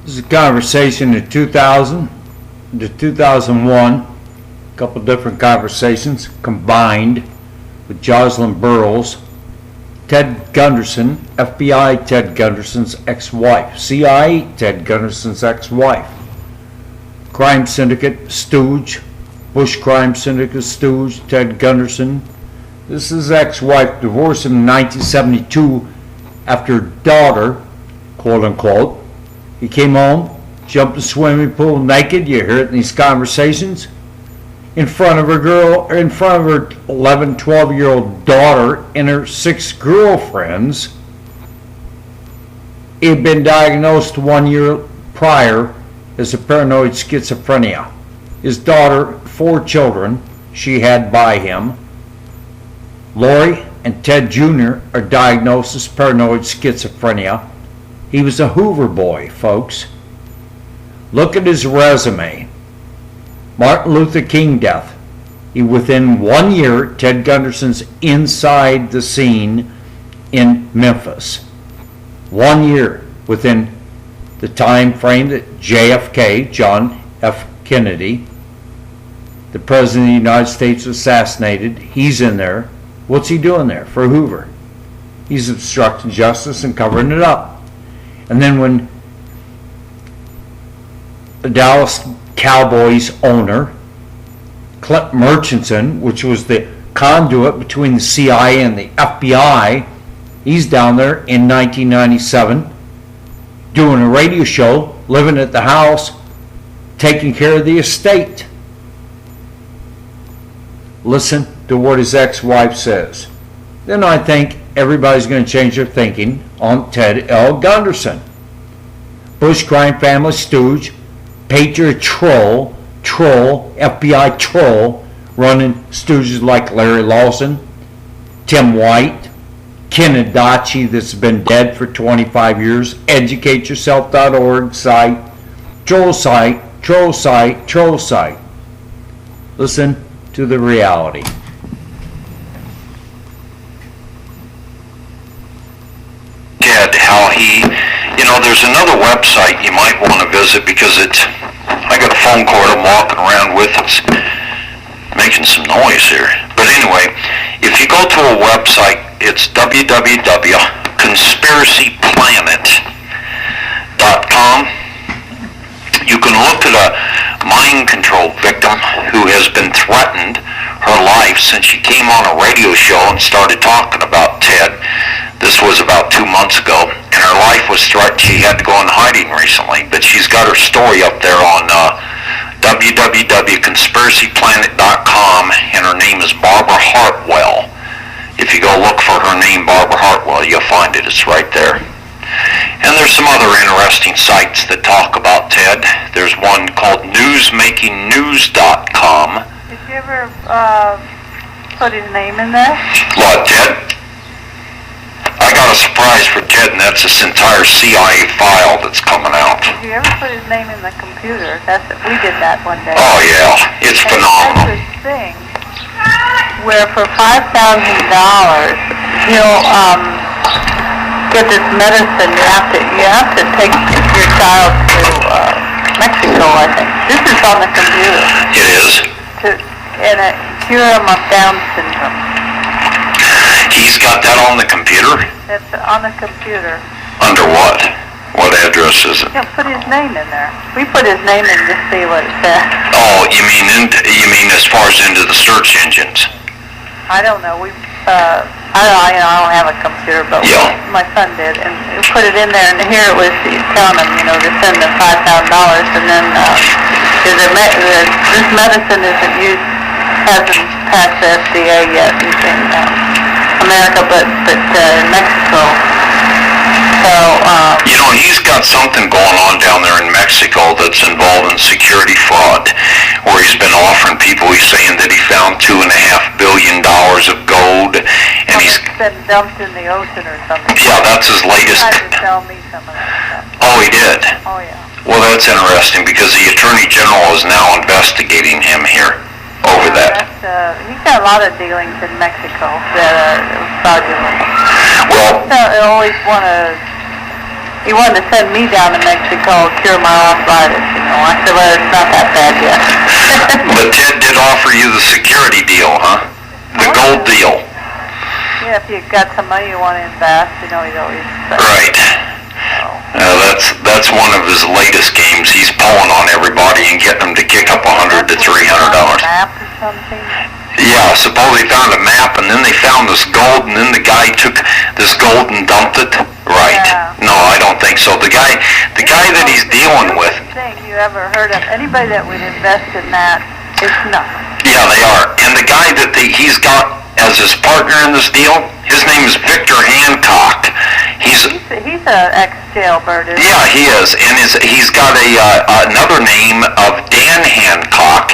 This is a conversation in 2000 to 2001. A couple different conversations combined with Jocelyn Burrows, Ted Gunderson, FBI Ted Gunderson's ex-wife, CIA Ted Gunderson's ex-wife, crime syndicate stooge, Bush crime syndicate stooge, Ted Gunderson. This is his ex-wife, divorced him in 1972 after her daughter, quote unquote. He came home, jumped the swimming pool naked, you hear it in these conversations, in front of her 11, 12-year-old daughter and her 6 girlfriends. He had been diagnosed 1 year prior as a paranoid schizophrenia. His daughter, 4 children she had by him. Lori and Ted Jr. are diagnosed as paranoid schizophrenia. He was a Hoover boy, folks. Look at his resume. Martin Luther King death. Within 1 year, Ted Gunderson's inside the scene in Memphis. 1 year within the time frame that JFK, John F. Kennedy, the President of the United States, was assassinated. He's in there. What's he doing there for Hoover? He's obstructing justice and covering it up. And then when the Dallas Cowboys owner, Clint Murchison, which was the conduit between the CIA and the FBI, he's down there in 1997 doing a radio show, living at the house, taking care of the estate. Listen to what his ex-wife says. Then I think everybody's going to change their thinking on Ted L. Gunderson. Bush crime family stooge, patriot troll, FBI troll, running stooges like Larry Lawson, Tim White, Ken Adachi that's been dead for 25 years, educateyourself.org site, troll site. Listen to the reality. Ted, how he, there's another website you might want to visit because I got a phone cord I'm walking around with, it's making some noise here. But anyway, if you go to a website, it's www.conspiracyplanet.com. You can look at a mind control victim who has been threatened her life since she came on a radio show and started talking about Ted. This was about 2 months ago, and her life was threatened. She had to go in hiding recently, but she's got her story up there on www.conspiracyplanet.com, and her name is Barbara Hartwell. If you go look for her name, Barbara Hartwell, you'll find it. It's right there. And there's some other interesting sites that talk about Ted. There's one called newsmakingnews.com. Did you ever put his name in there? What, Ted? I got a surprise for Ted, and that's this entire CIA file that's coming out. Did you ever put his name in the computer? We did that one day. Oh, yeah. It's phenomenal. There's this thing where for $5,000 he'll get this medicine. You have to take your child to Mexico, I think. This is on the computer. It is. And cure him of Down syndrome. He's got that on the computer? It's on the computer. Under what? What address is it? Yeah, put his name in there. We put his name in to see what it says. Oh, you mean as far as into the search engines? I don't know. I don't have a computer, but yeah. My son did, and we put it in there. And here it was telling him, to send the $5,000, and then this medicine hasn't passed the FDA yet in America, but in Mexico. So he's got something going on down there in Mexico that's involving security fraud, where he's been offering people. He's saying that he found $2.5 billion of gold, and he's been dumped in the ocean or something. Yeah, that's his latest. He tried to sell me some of that stuff. Oh, he did. Oh, yeah. Well, that's interesting because the Attorney General is now investigating him here over that. He's got a lot of dealings in Mexico that are fraudulent. Well, I always want to he wanted to send me down to Mexico to cure my arthritis, you know. I said, well, it's not that bad yet. But Ted did offer you the security deal, huh? The gold deal. Yeah, if you got some money you want to invest, you know, he'd always say. Right. That's one of his latest games. He's pulling on everybody and getting them to kick up $100 to $300. Map or something? Yeah, suppose they found a map and then they found this gold and then the guy took this gold and dumped it. Right. Yeah. No, I don't think so. The guy that he's dealing with. Thing you ever heard of? Anybody that would invest in that is nuts. Yeah, they are. And the guy that he's got as his partner in this deal, his name is Victor Hancock. He's an ex-jailbird, isn't he? Yeah, he is, and he's got another name of Dan Hancock,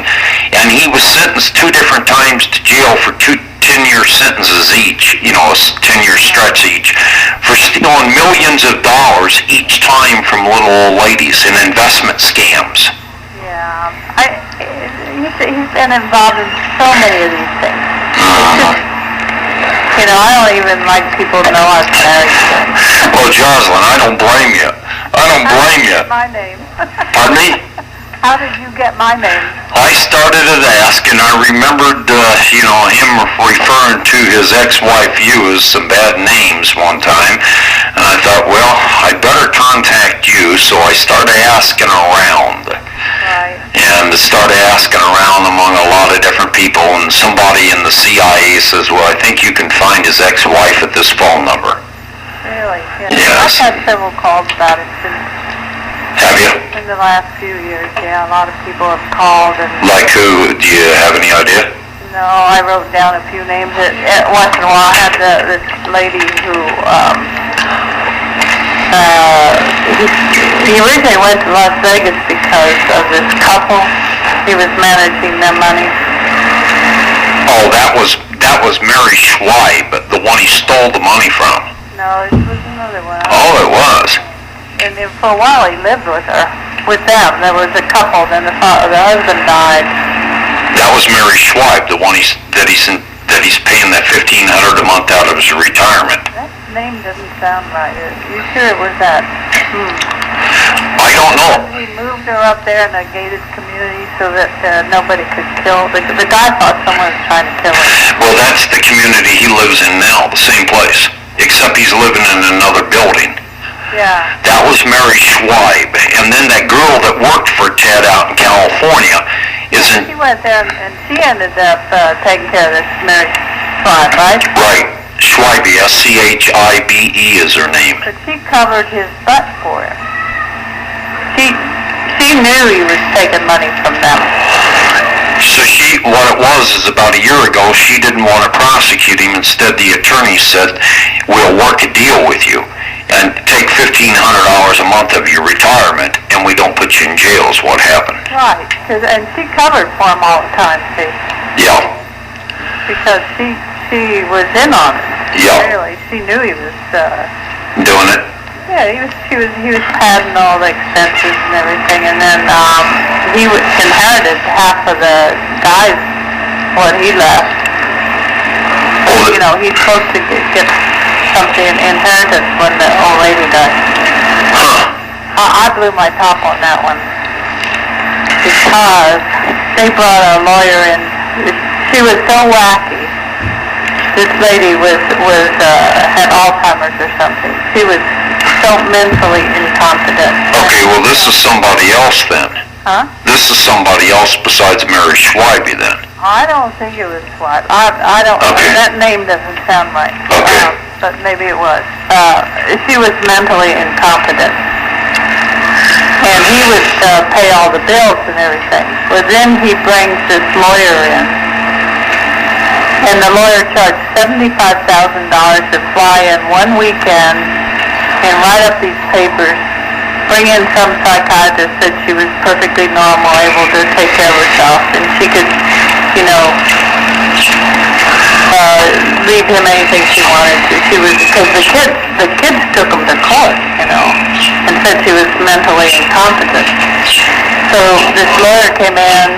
and he was sentenced 2 different times to jail for 2 10-year sentences each, you know, a 10-year stretch each, for stealing millions of dollars each time from little old ladies in investment scams. Yeah, he's been involved in so many of these things. You know, I don't even like people to know I was married to him. Well, Jocelyn, I don't blame you. I don't blame you. My name. Pardon me? How did you get my name? I started at Ask, and I remembered, him referring to his ex-wife, you, as some bad names one time. And I thought, well, I'd better contact you, so I started asking around. Right. And started asking around among a lot of different people, and somebody in the CIA says, well, I think you can find his ex-wife at this phone number. Really? Yeah. Yes. I've had several calls about it since. Have you? In the last few years, yeah. A lot of people have called. And Like who? Do you have any idea? no, I wrote down a few names. Once in a while, I had this lady who, he originally went to Las Vegas because of this couple. He was managing their money. Oh, that was Mary Schweib, the one he stole the money from. No, this was another one. Oh, it was. And then for a while he lived with her, with them. There was a couple, then the husband died. That was Mary Schweib, the one he's paying that $1,500 a month out of his retirement. That name doesn't sound right. Are you sure it was that? I don't know. He moved her up there in a gated community so that nobody could kill. The guy thought someone was trying to kill him. Well, that's the community he lives in now, the same place, except he's living in another building. Yeah. That was Mary Schweib. And then that girl that worked for Ted out in California She went there and she ended up taking care of this Mary Schweib, right? Right. Schweibe, Scheibe is her name. But she covered his butt for him. She knew he was taking money from them. So what it was is about a year ago, she didn't want to prosecute him. Instead, the attorney said, we'll work a deal with you and take $1,500 a month of your retirement, and we don't put you in jail is what happened. Right, and she covered for him all the time, see? Yeah. Because she was in on it. Yeah. Really, she knew he was, Doing it? yeah, he was padding all the expenses and everything, and then, he inherited half of the guys, what he left. Oh, You know, he's supposed to get something inheritance when the old lady died. Huh. I blew my top on that one because they brought a lawyer in. She was so wacky. This lady had Alzheimer's or something. She was so mentally incompetent. Okay, well, this is somebody else then. Huh? This is somebody else besides Mary Schweibe then. I don't think it was Schweib. I don't. Okay. That name doesn't sound right. Okay. But maybe it was. She was mentally incompetent. And he would pay all the bills and everything. Well, then he brings this lawyer in. And the lawyer charged $75,000 to fly in one weekend and write up these papers, bring in some psychiatrist that she was perfectly normal, able to take care of herself, and she could, leave him anything she wanted to. She was, because the kids took him to court, and said she was mentally incompetent. So this lawyer came in,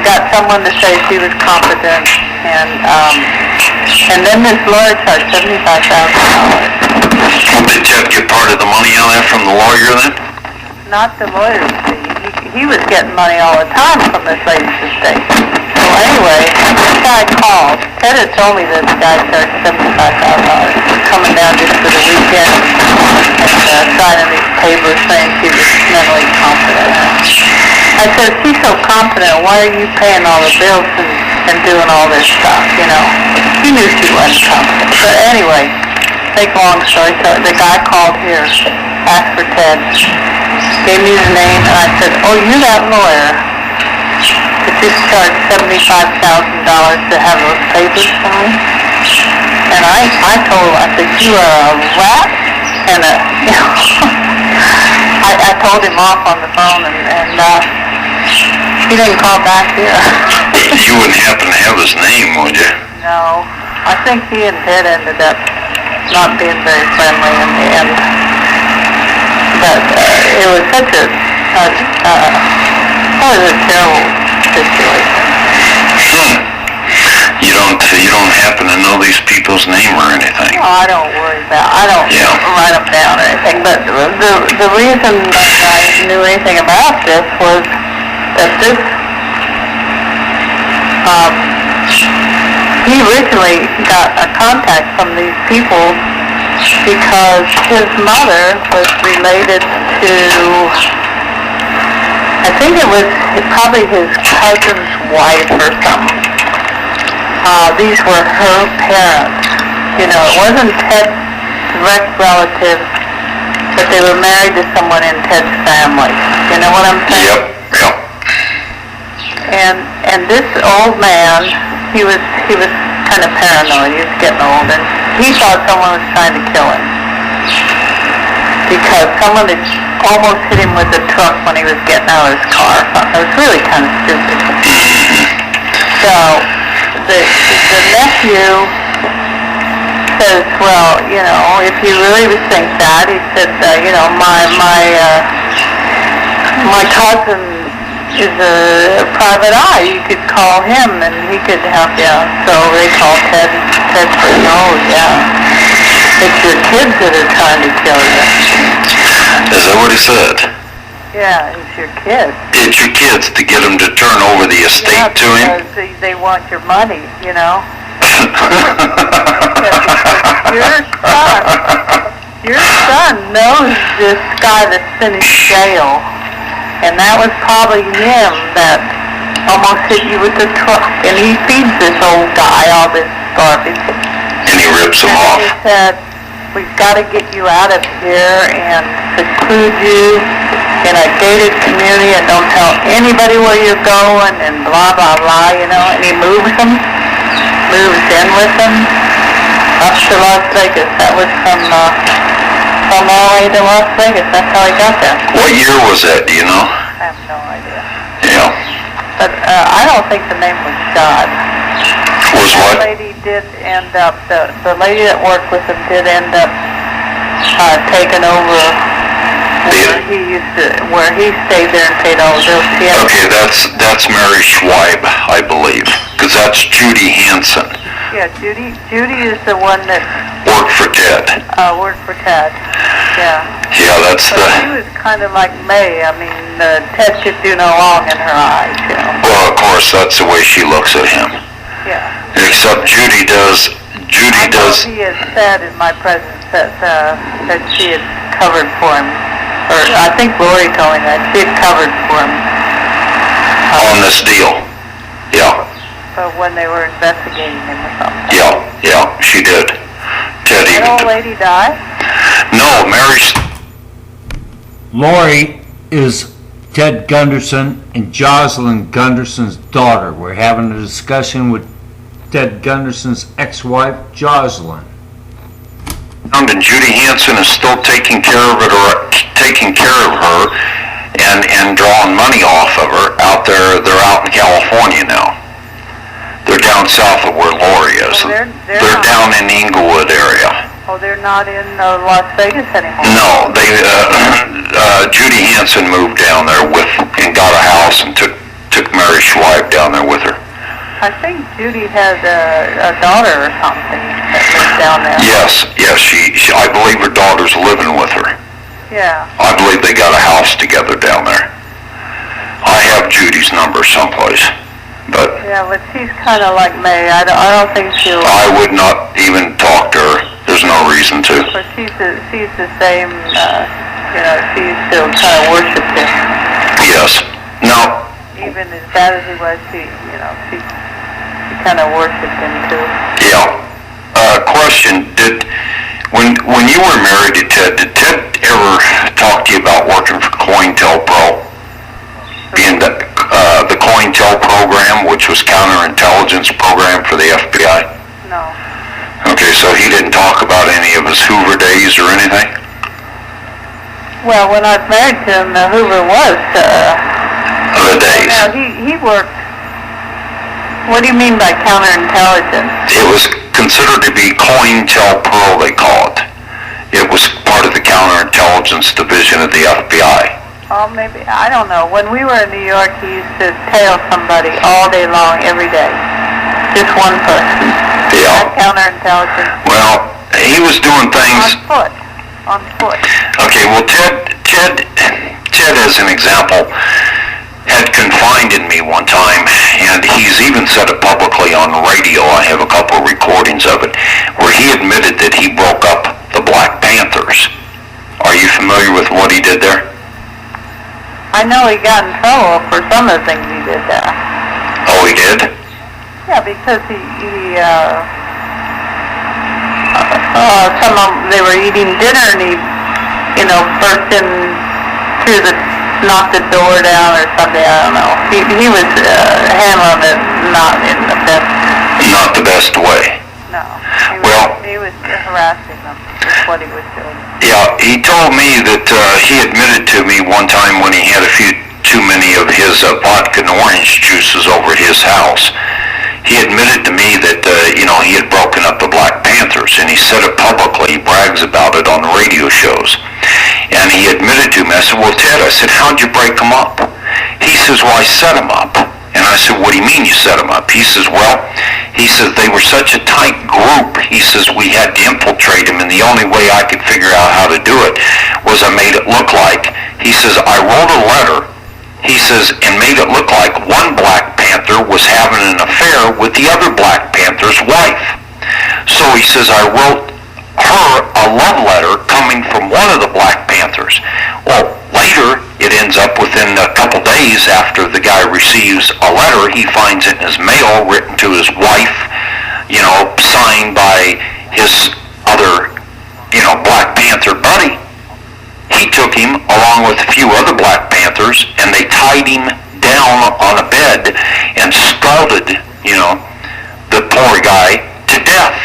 got someone to say she was competent, and then this lawyer charged $75,000. Did Ted get part of the money on that from the lawyer then? Not the lawyer's fee. He was getting money all the time from this lady's estate. So anyway, this guy called. Ted had told me that the guy charged $75,000 for coming down just for the weekend and signing these papers saying she was mentally competent. I said, if she's so competent, why are you paying all the bills and doing all this stuff, you know? He knew she wasn't competent. But anyway, make long story short, the guy called here, asked for Ted, gave me his name, and I said, oh, you're that lawyer that just charged $75,000 to have those papers signed? And I told him, I said, you are a rat and a, you know, I told him off on the phone, and he didn't call back here. You wouldn't happen to have his name, would you? No, I think he and Ted ended up not being very friendly in the end. But it was such a terrible situation. You don't happen to know these people's name or anything? Oh, I don't worry about. I don't write them down or anything. But the reason that I knew anything about this was that this he originally got a contact from these people because his mother was related to, I think it was probably his cousin's wife or something. These were her parents. You know, it wasn't Ted's direct relative, but they were married to someone in Ted's family. You know what I'm saying? Yep. And this old man, he was kind of paranoid. He was getting old, and he thought someone was trying to kill him because someone had almost hit him with a truck when he was getting out of his car. It was really kind of stupid. So the nephew says, well, you know, if you really think that, he said, you know, my cousin is a private eye. You could call him and he could help you out. So they called Ted. Ted said, no, yeah, it's your kids that are trying to kill you. Is that what he said? Yeah, it's your kids. It's your kids to get them to turn over the estate to him? Because they want your money, you know. Your son knows this guy that's been in jail, and that was probably him that almost hit you with the truck, and he feeds this old guy all this garbage. And he rips him off. He said, we've got to get you out of here and seclude you in a gated community and don't tell anybody where you're going and blah, blah, blah, you know. And he moves in with them up to Las Vegas. That was from LA to Las Vegas. That's how he got there. What year was that, do you know? I have no idea. Yeah. But I don't think the name was Shad. Was what? The lady did end up, the lady that worked with him did end up taking over where he stayed there and paid all the bills. Okay, that's Mary Schweib, I believe, because that's Judy Hansen. Yeah, Judy is the one that worked for Ted. Worked for Ted. Yeah. Yeah, that's but she was kind of like May. I mean, Ted could do no wrong in her eyes, you know. Well, of course, that's the way she looks at him. Yeah. Except Judy does. He had said in my presence that she had covered for him. Or I think Lori told me that she had covered for him. On this deal. Yeah. But when they were investigating him or something. Yeah, she did. Ted Did that old lady die? No, Lori is Ted Gunderson and Jocelyn Gunderson's daughter. We're having a discussion with Ted Gunderson's ex-wife, Jocelyn. And Judy Hansen is still taking care of her and drawing money off of her out there. They're out in California now. They're down south of where Lori is. Oh, they're down in the Inglewood area. Oh, they're not in Las Vegas anymore? No, Judy Hansen moved down there and got a house and took Mary Schweib down there with her. I think Judy has a daughter or something that lives down there. Yes, she I believe her daughter's living with her. Yeah. I believe they got a house together down there. I have Judy's number someplace, but... Yeah, but she's kind of like me. I don't think she'll... I would not even talk to her. There's no reason to. But she's the same, she still kind of worships him. Yes. Now... Even as bad as he was, she kind of worshipped him too. Yeah. Question, when you were married to Ted, did Ted ever talk to you about working for COINTELPRO? Being the COINTEL program, which was counterintelligence program for the FBI? No. Okay, so he didn't talk about any of his Hoover days or anything? Well, when I was married to him, Hoover was... the days. Now, he worked... What do you mean by counterintelligence? It was considered to be COINTELPRO, they call it. It was part of the counterintelligence division of the FBI. Oh, maybe, I don't know. When we were in New York, he used to tail somebody all day long, every day. Just one person. Yeah. Counterintelligence. Well, he was doing things... On foot. Okay, well, Ted, as an example, had confided in me one time, and he's even said it publicly on the radio. I have a couple of recordings of it, where he admitted that he broke up the Black Panthers. Are you familiar with what he did there? I know he got in trouble for some of the things he did there. Oh, he did? Yeah, because some of them, they were eating dinner and he, burst in through knocked the door down or something, I don't know. He was handling it not in the best... Not the best way. No. He was harassing them. That's what he was doing. Yeah, he told me that he admitted to me one time when he had a few too many of his vodka and orange juices over at his house. He admitted to me that, he had broken up the Black Panthers, and he said it publicly. He brags about it on the radio shows. And he admitted to me, I said, well, Ted, I said, how'd you break them up? He says, well, I set them up. And I said, what do you mean you set them up? He says, he says, they were such a tight group. He says, we had to infiltrate them, and the only way I could figure out how to do it was I made it look like, he says, I wrote a letter, he says, and made it look like one Black Panther was having an affair with the other Black Panther's wife. So he says, I wrote her a love letter coming from one of the Black Panthers. Well, later, it ends up within a couple days after the guy receives a letter, he finds it in his mail written to his wife, signed by his other, Black Panther buddy. He took him along with a few other Black Panthers, and they tied him down on a bed and scalded, the poor guy to death.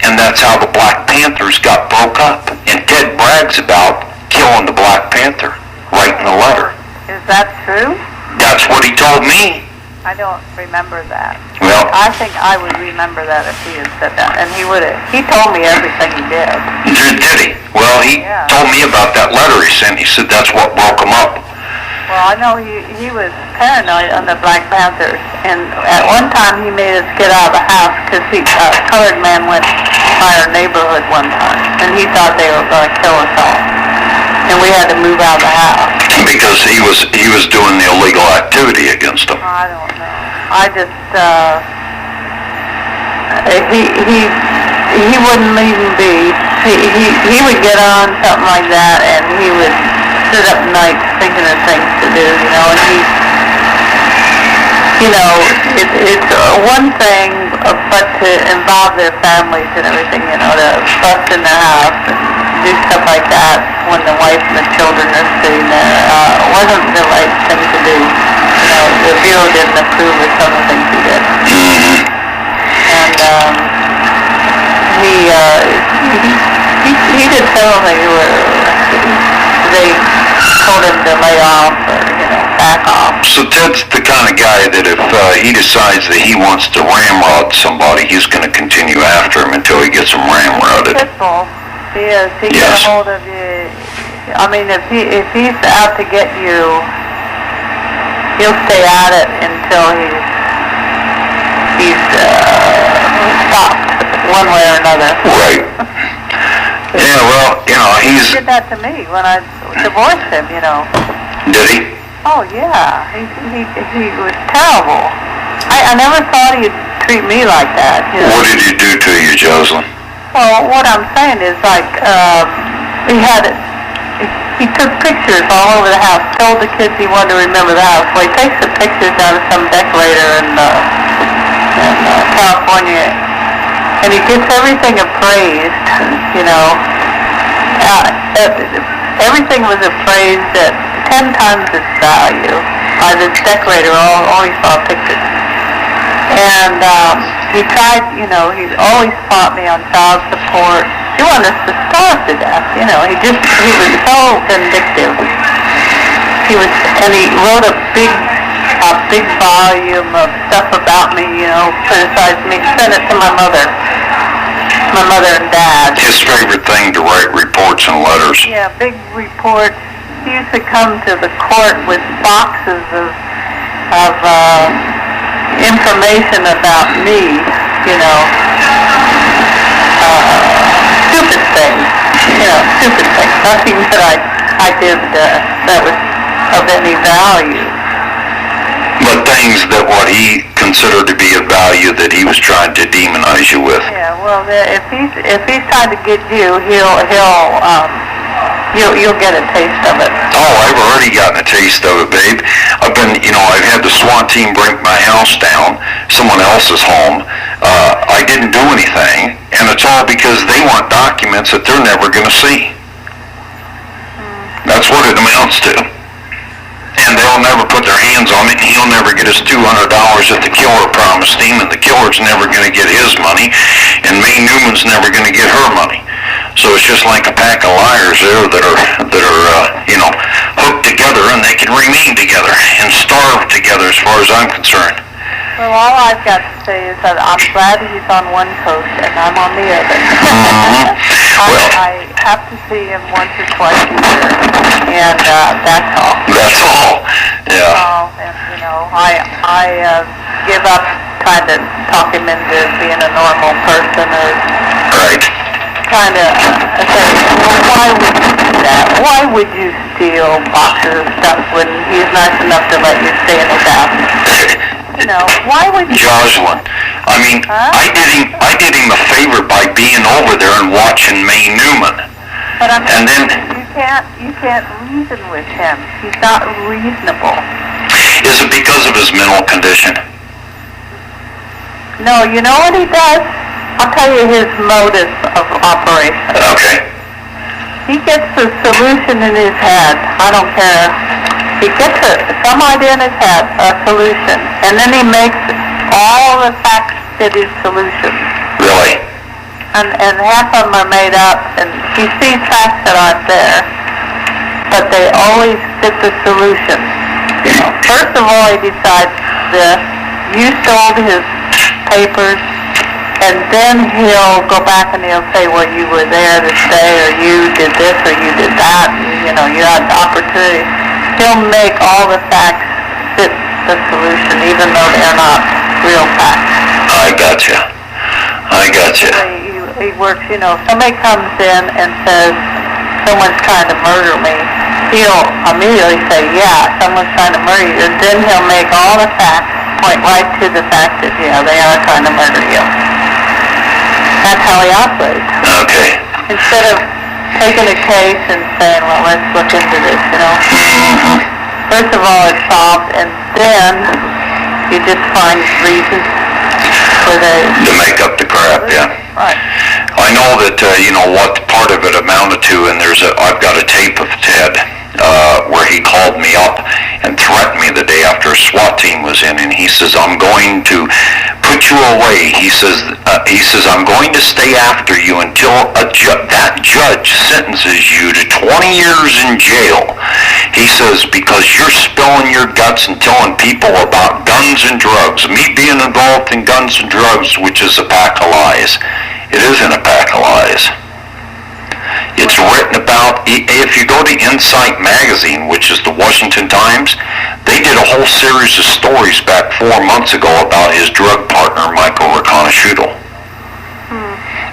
And that's how the Black Panthers got broke up. And Ted brags about killing the Black Panther, writing a letter. Is that true? That's what he told me. I don't remember that. Well, I think I would remember that if he had said that. And he would have. He told me everything he did. Did he? Well, he told me about that letter he sent. He said that's what broke him up. Well, I know he was paranoid on the Black Panthers. And at one time he made us get out of the house because a colored man went by our neighborhood one time. And he thought they were going to kill us all. And we had to move out of the house. Because he was doing the illegal activity against them. I don't know. I just, he wouldn't even be, he would get on something like that and he would sit up nights thinking of things to do, and it's one thing, but to involve their families and everything, to bust in their house and do stuff like that when the wife and the children are sitting there, wasn't the right thing to do. The Bureau didn't approve of some of the things he did. And he did several things where they told him to lay off or, back off. So Ted's the kind of guy that if he decides that he wants to ramrod somebody, he's going to continue after him until he gets him ramrodded. Pitbull. He is. He gets a hold of you. I mean, if he's out to get you, he'll stay at it until he's he's stopped one way or another. Right. Yeah, well, He did that to me when I divorced him, Did he? Oh, yeah. He was terrible. I never thought he'd treat me like that. What did he do to you, Jocelyn? Well, what I'm saying is, he took pictures all over the house, told the kids he wanted to remember the house. Well, he takes the pictures out of some decorator in California, and he gets everything appraised, everything was appraised at 10 times its value by this decorator, always saw pictures. And he tried, he's always fought me on child support. He wanted us to starve to death, he was so vindictive. He wrote a big volume of stuff about me, criticized me, sent it to my mother and dad. His favorite thing to write reports and letters. Yeah, big reports. He used to come to the court with boxes of information about me, stupid things, nothing that I did that was of any value. But things that what he considered to be of value that he was trying to demonize you with. Yeah, well, if he's trying to get you, you'll get a taste of it. Oh, I've already gotten a taste of it, babe. I've had the SWAT team break my house down, someone else's home. I didn't do anything, and it's all because they want documents that they're never going to see. That's what it amounts to. And they'll never put their hands on it, and he'll never get his $200 that the killer promised him, and the killer's never going to get his money, and Mae Newman's never going to get her money. So it's just like a pack of liars there that are hooked together, and they can remain together and starve together as far as I'm concerned. Well, all I've got to say is that I'm glad he's on one coast and I'm on the other. I have to see him once or twice a year, and that's all. That's all. Yeah. And I give up trying to talk him into being a normal person or Right. Kind of say, well, why would you do that? Why would you steal boxes of stuff when he's nice enough to let you stay in his house? Why would you? Jocelyn, I did him a favor by being over there and watching Mae Newman. But and then you can't reason with him. He's not reasonable. Is it because of his mental condition? No, you know what he does? I'll tell you his modus of operation. Okay. He gets a solution in his head. I don't care. He gets some idea in his head, a solution, and then he makes all the facts fit his solution. Really? And half of them are made up, and he sees facts that aren't there, but they always fit the solution. First of all, he decides this. You sold his papers, and then he'll go back and he'll say, well, you were there this day, or you did this, or you did that, and, you had the opportunity. He'll make all the facts fit the solution, even though they're not real facts. I gotcha. He works, somebody comes in and says, someone's trying to murder me. He'll immediately say, yeah, someone's trying to murder you. And then he'll make all the facts point right to the fact that, they are trying to murder you. That's how he operates. Okay. Instead of taking a case and saying, well, let's look into this, First of all, it's solved, and then he just finds reasons for to make up the crap, yeah. Right. I know that, what part of it amounted to, and I've got a tape of Ted, where he called me up and threatened me the day after a SWAT team was in, and he says, I'm going to put you away. He says, I'm going to stay after you until that judge sentences you to 20 years in jail. He says, because you're spilling your guts and telling people about guns and drugs. Me being involved in guns and drugs, which is a pack of lies. It isn't a pack of lies. It's written about, if you go to Insight Magazine, which is the Washington Times, they did a whole series of stories back 4 months ago about his drug partner, Michael Reconasciuto.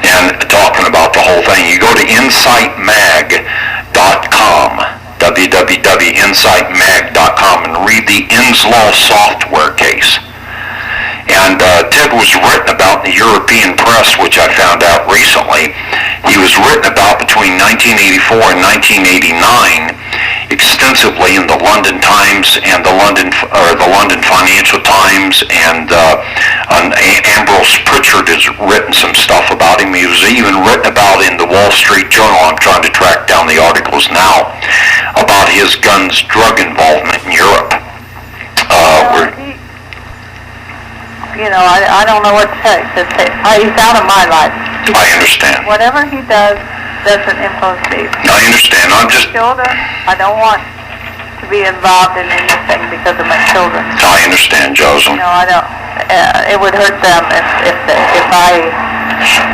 And talking about the whole thing. You go to insightmag.com, www.insightmag.com, and read the Inslaw software case. And Ted was written about in the European press, which I found out recently. He was written about between 1984 and 1989 extensively in the London Times and the London Financial Times, and Ambrose Pritchard has written some stuff about him. He was even written about in the Wall Street Journal. I'm trying to track down the articles now about his guns drug involvement in Europe. I don't know what to say. He's out of my life. I understand. Whatever he does doesn't influence me. I understand. I'm just... Children, I don't want to be involved in anything because of my children. I understand, Jocelyn. I don't. It would hurt them if I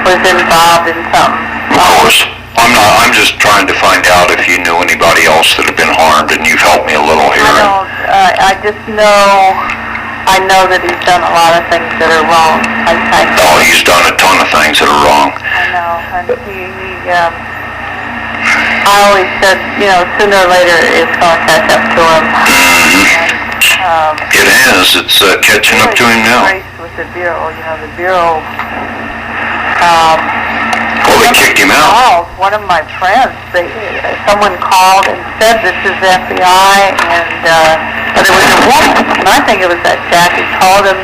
was involved in something. Of course. I'm just trying to find out if you knew anybody else that had been harmed, and you've helped me a little here. I just know... I know that he's done a lot of things that are wrong. He's done a ton of things that are wrong. I know, and I always said, sooner or later it's going to catch up to him. It has. It's catching up to him now. With the Bureau, the Bureau... Well, they kicked him out. One of my friends, someone called and said this is FBI, but it was a woman. And I think it was that Jackie called him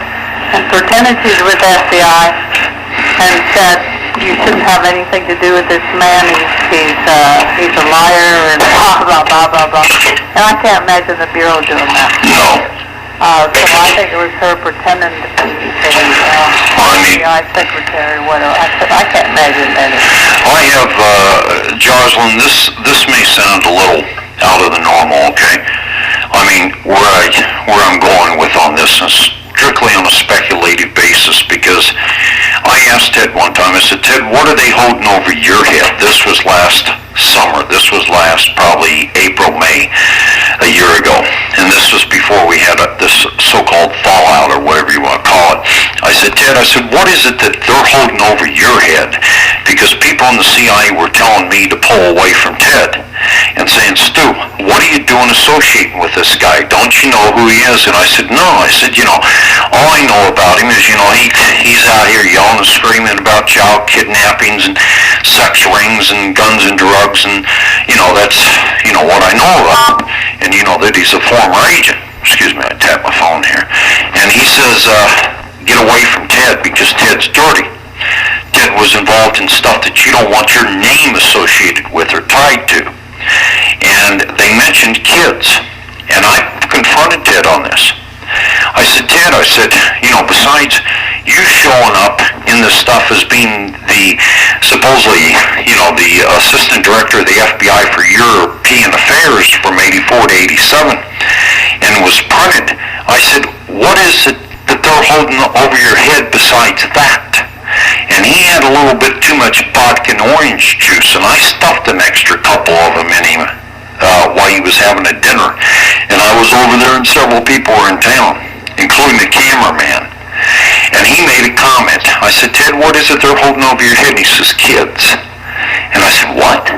and pretended she was with FBI and said, you shouldn't have anything to do with this man. He's a liar and blah, blah, blah, blah, blah. And I can't imagine the Bureau doing that. No. So I think it was her pretending to be FBI secretary, whatever. I can't imagine anything. I have, Jocelyn, this may sound a little out of the normal, okay? I mean, where I'm going with on this is strictly on a speculative basis, because I asked Ted one time, I said, Ted, what are they holding over your head? This was last summer. This was last probably April, May, a year ago. And this was before we had this so-called fallout, or whatever you want to call it. I said, Ted, what is it that they're holding over your head? Because people in the CIA were telling me to pull away from Ted and saying, Stu, what are you doing associating with this guy? Don't you know who he is? And I said, no. I said, all I know about him is, he's out here yelling and screaming about child kidnappings and sex rings and guns and drugs, and, that's, what I know about him. And that he's a former agent. Excuse me, I tapped my phone here. And he says, get away from Ted because Ted's dirty. Ted was involved in stuff that you don't want your name associated with or tied to. And they mentioned kids. And I confronted Ted on this. I said, Ted, besides you showing up in this stuff as being supposedly, the assistant director of the FBI for European Affairs from 84 to 87, and was printed, I said, what is it that they're holding over your head besides that? And he had a little bit too much vodka and orange juice, and I stuffed an extra couple of them in him while he was having a dinner. And I was over there, and several people were in town, including the cameraman. And he made a comment. I said, Ted, what is it they're holding over your head? And he says, kids. And I said, what?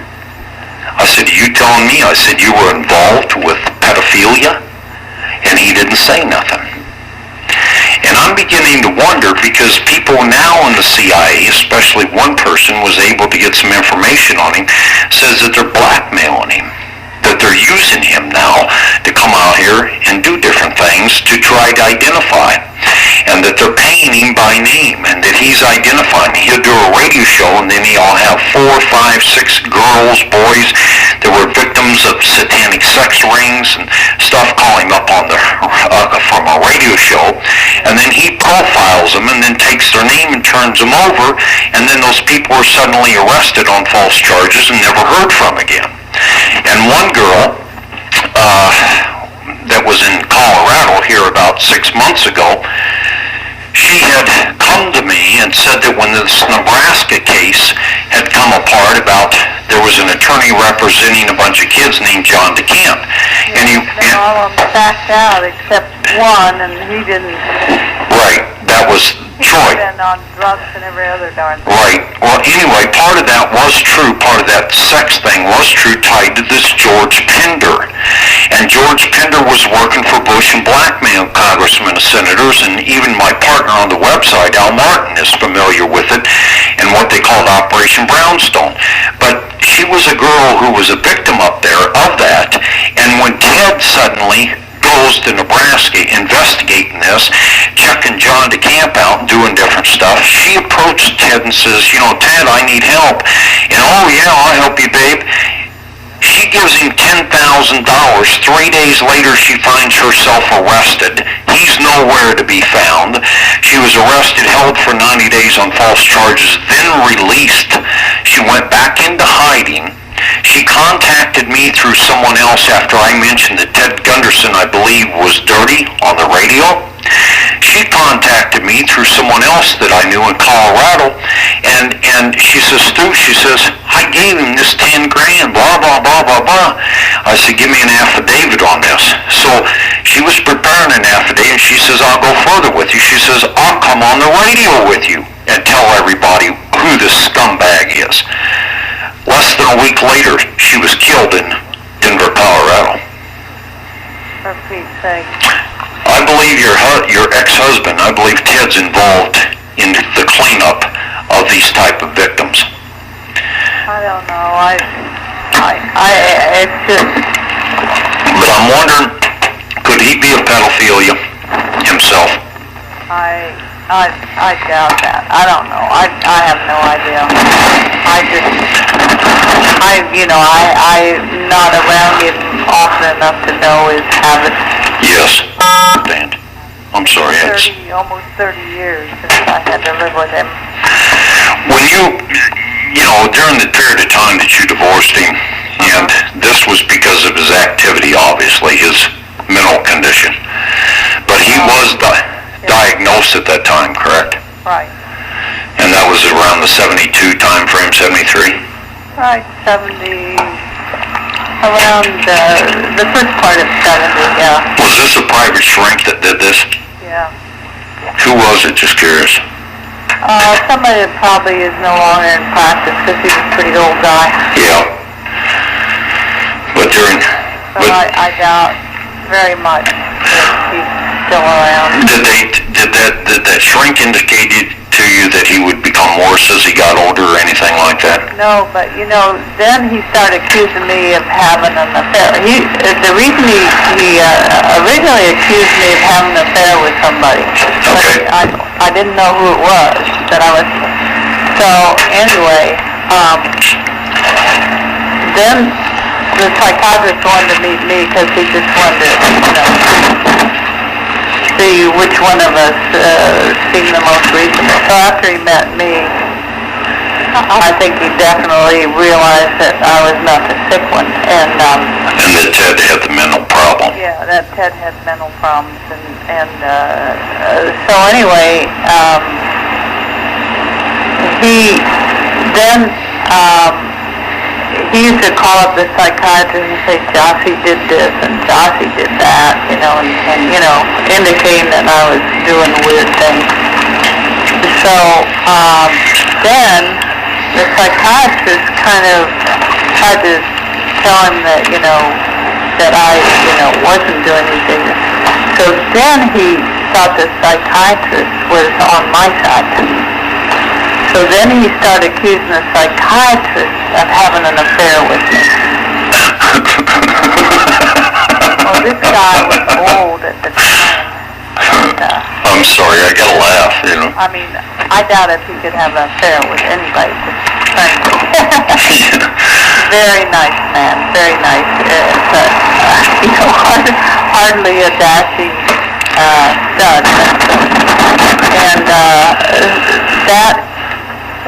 I said, are you telling me? I said, you were involved with pedophilia? And he didn't say nothing. And I'm beginning to wonder, because people now in the CIA, especially one person was able to get some information on him, says that they're blackmailing him, that they're using him now to come out here and do different things to try to identify, and that they're paying him by name, and that he's identifying. He'll do a radio show, and then he'll have 4, 5, 6 girls, boys that were victims of satanic sex rings and stuff, calling up on from a radio show, and then he profiles them and then takes their name and turns them over, and then those people are suddenly arrested on false charges and never heard from again. And one girl that was in Colorado here about 6 months ago, she had come to me and said that when this Nebraska case had come apart about there was an attorney representing a bunch of kids named John DeCamp. And all of them backed out except one, and he didn't. Right, that was Troy. He's been on drugs and every other darn thing. Right. Well, anyway, part of that was true. Part of that sex thing was true, tied to this George Pender. And George Pender was working for Bush and blackmailed congressmen and senators, and even my partner on the website, Al Martin, is familiar with it, and what they called Operation Brownstone. But she was a girl who was a victim up there of that, and when Ted suddenly goes to Nebraska investigating this, checking John DeCamp out and doing different stuff, she approached Ted and says, Ted, I need help. And, oh yeah, I'll help you, babe. She gives him $10,000. 3 days later, she finds herself arrested. He's nowhere to be found. She was arrested, held for 90 days on false charges, then released. She went back into hiding. She contacted me through someone else after I mentioned that Ted Gunderson, I believe, was dirty on the radio. She contacted me through someone else that I knew in Colorado, and she says, Stu, she says, I gave him this 10 grand, blah, blah, blah, blah, blah. I said, give me an affidavit on this. So she was preparing an affidavit. She says, I'll go further with you. She says, I'll come on the radio with you and tell everybody who this scumbag is. Less than a week later, she was killed in Denver, Colorado. For Pete's sake. I believe your ex-husband, I believe Ted's involved in the cleanup of these type of victims. I don't know. It's just. But I'm wondering, could he be a pedophilia himself? I doubt that. I don't know. I have no idea. I'm not around him often enough to know his habits. Yes. Dan. I'm sorry. Almost 30 years since I had to live with him. When during the period of time that you divorced him, and this was because of his activity, obviously, his mental condition, but he was diagnosed at that time, correct? Right. And that was around the 72 time frame, 73? Right, 70, around the first part of 70, yeah. Was this a private shrink that did this? Yeah. Who was it, just curious? Somebody that probably is no longer in practice because he's a pretty old guy. Yeah. But I doubt very much that he's still around. Did that shrink indicate to you that he would become worse as he got older or anything like that? No, but then he started accusing me of having an affair. The reason he originally accused me of having an affair with somebody. Okay. But I didn't know who it was that I was. So anyway, then the psychiatrist wanted to meet me because he just wanted to, see which one of us seemed the most reasonable. So after he met me, I think he definitely realized that I was not the sick one. And that Ted had the mental problem. Yeah, that Ted had mental problems. So anyway, he used to call up the psychiatrist and say, Jossie did this and Jossie did that, and indicating that I was doing weird things. So then the psychiatrist kind of tried to tell him that, that I, wasn't doing anything. So then he thought the psychiatrist was on my side. So then he started accusing the psychiatrist of having an affair with me. Well, this guy was old at the time. I'm sorry, I gotta laugh, I mean, I doubt if he could have an affair with anybody. Very nice man, very nice. Hardly a dashing stud.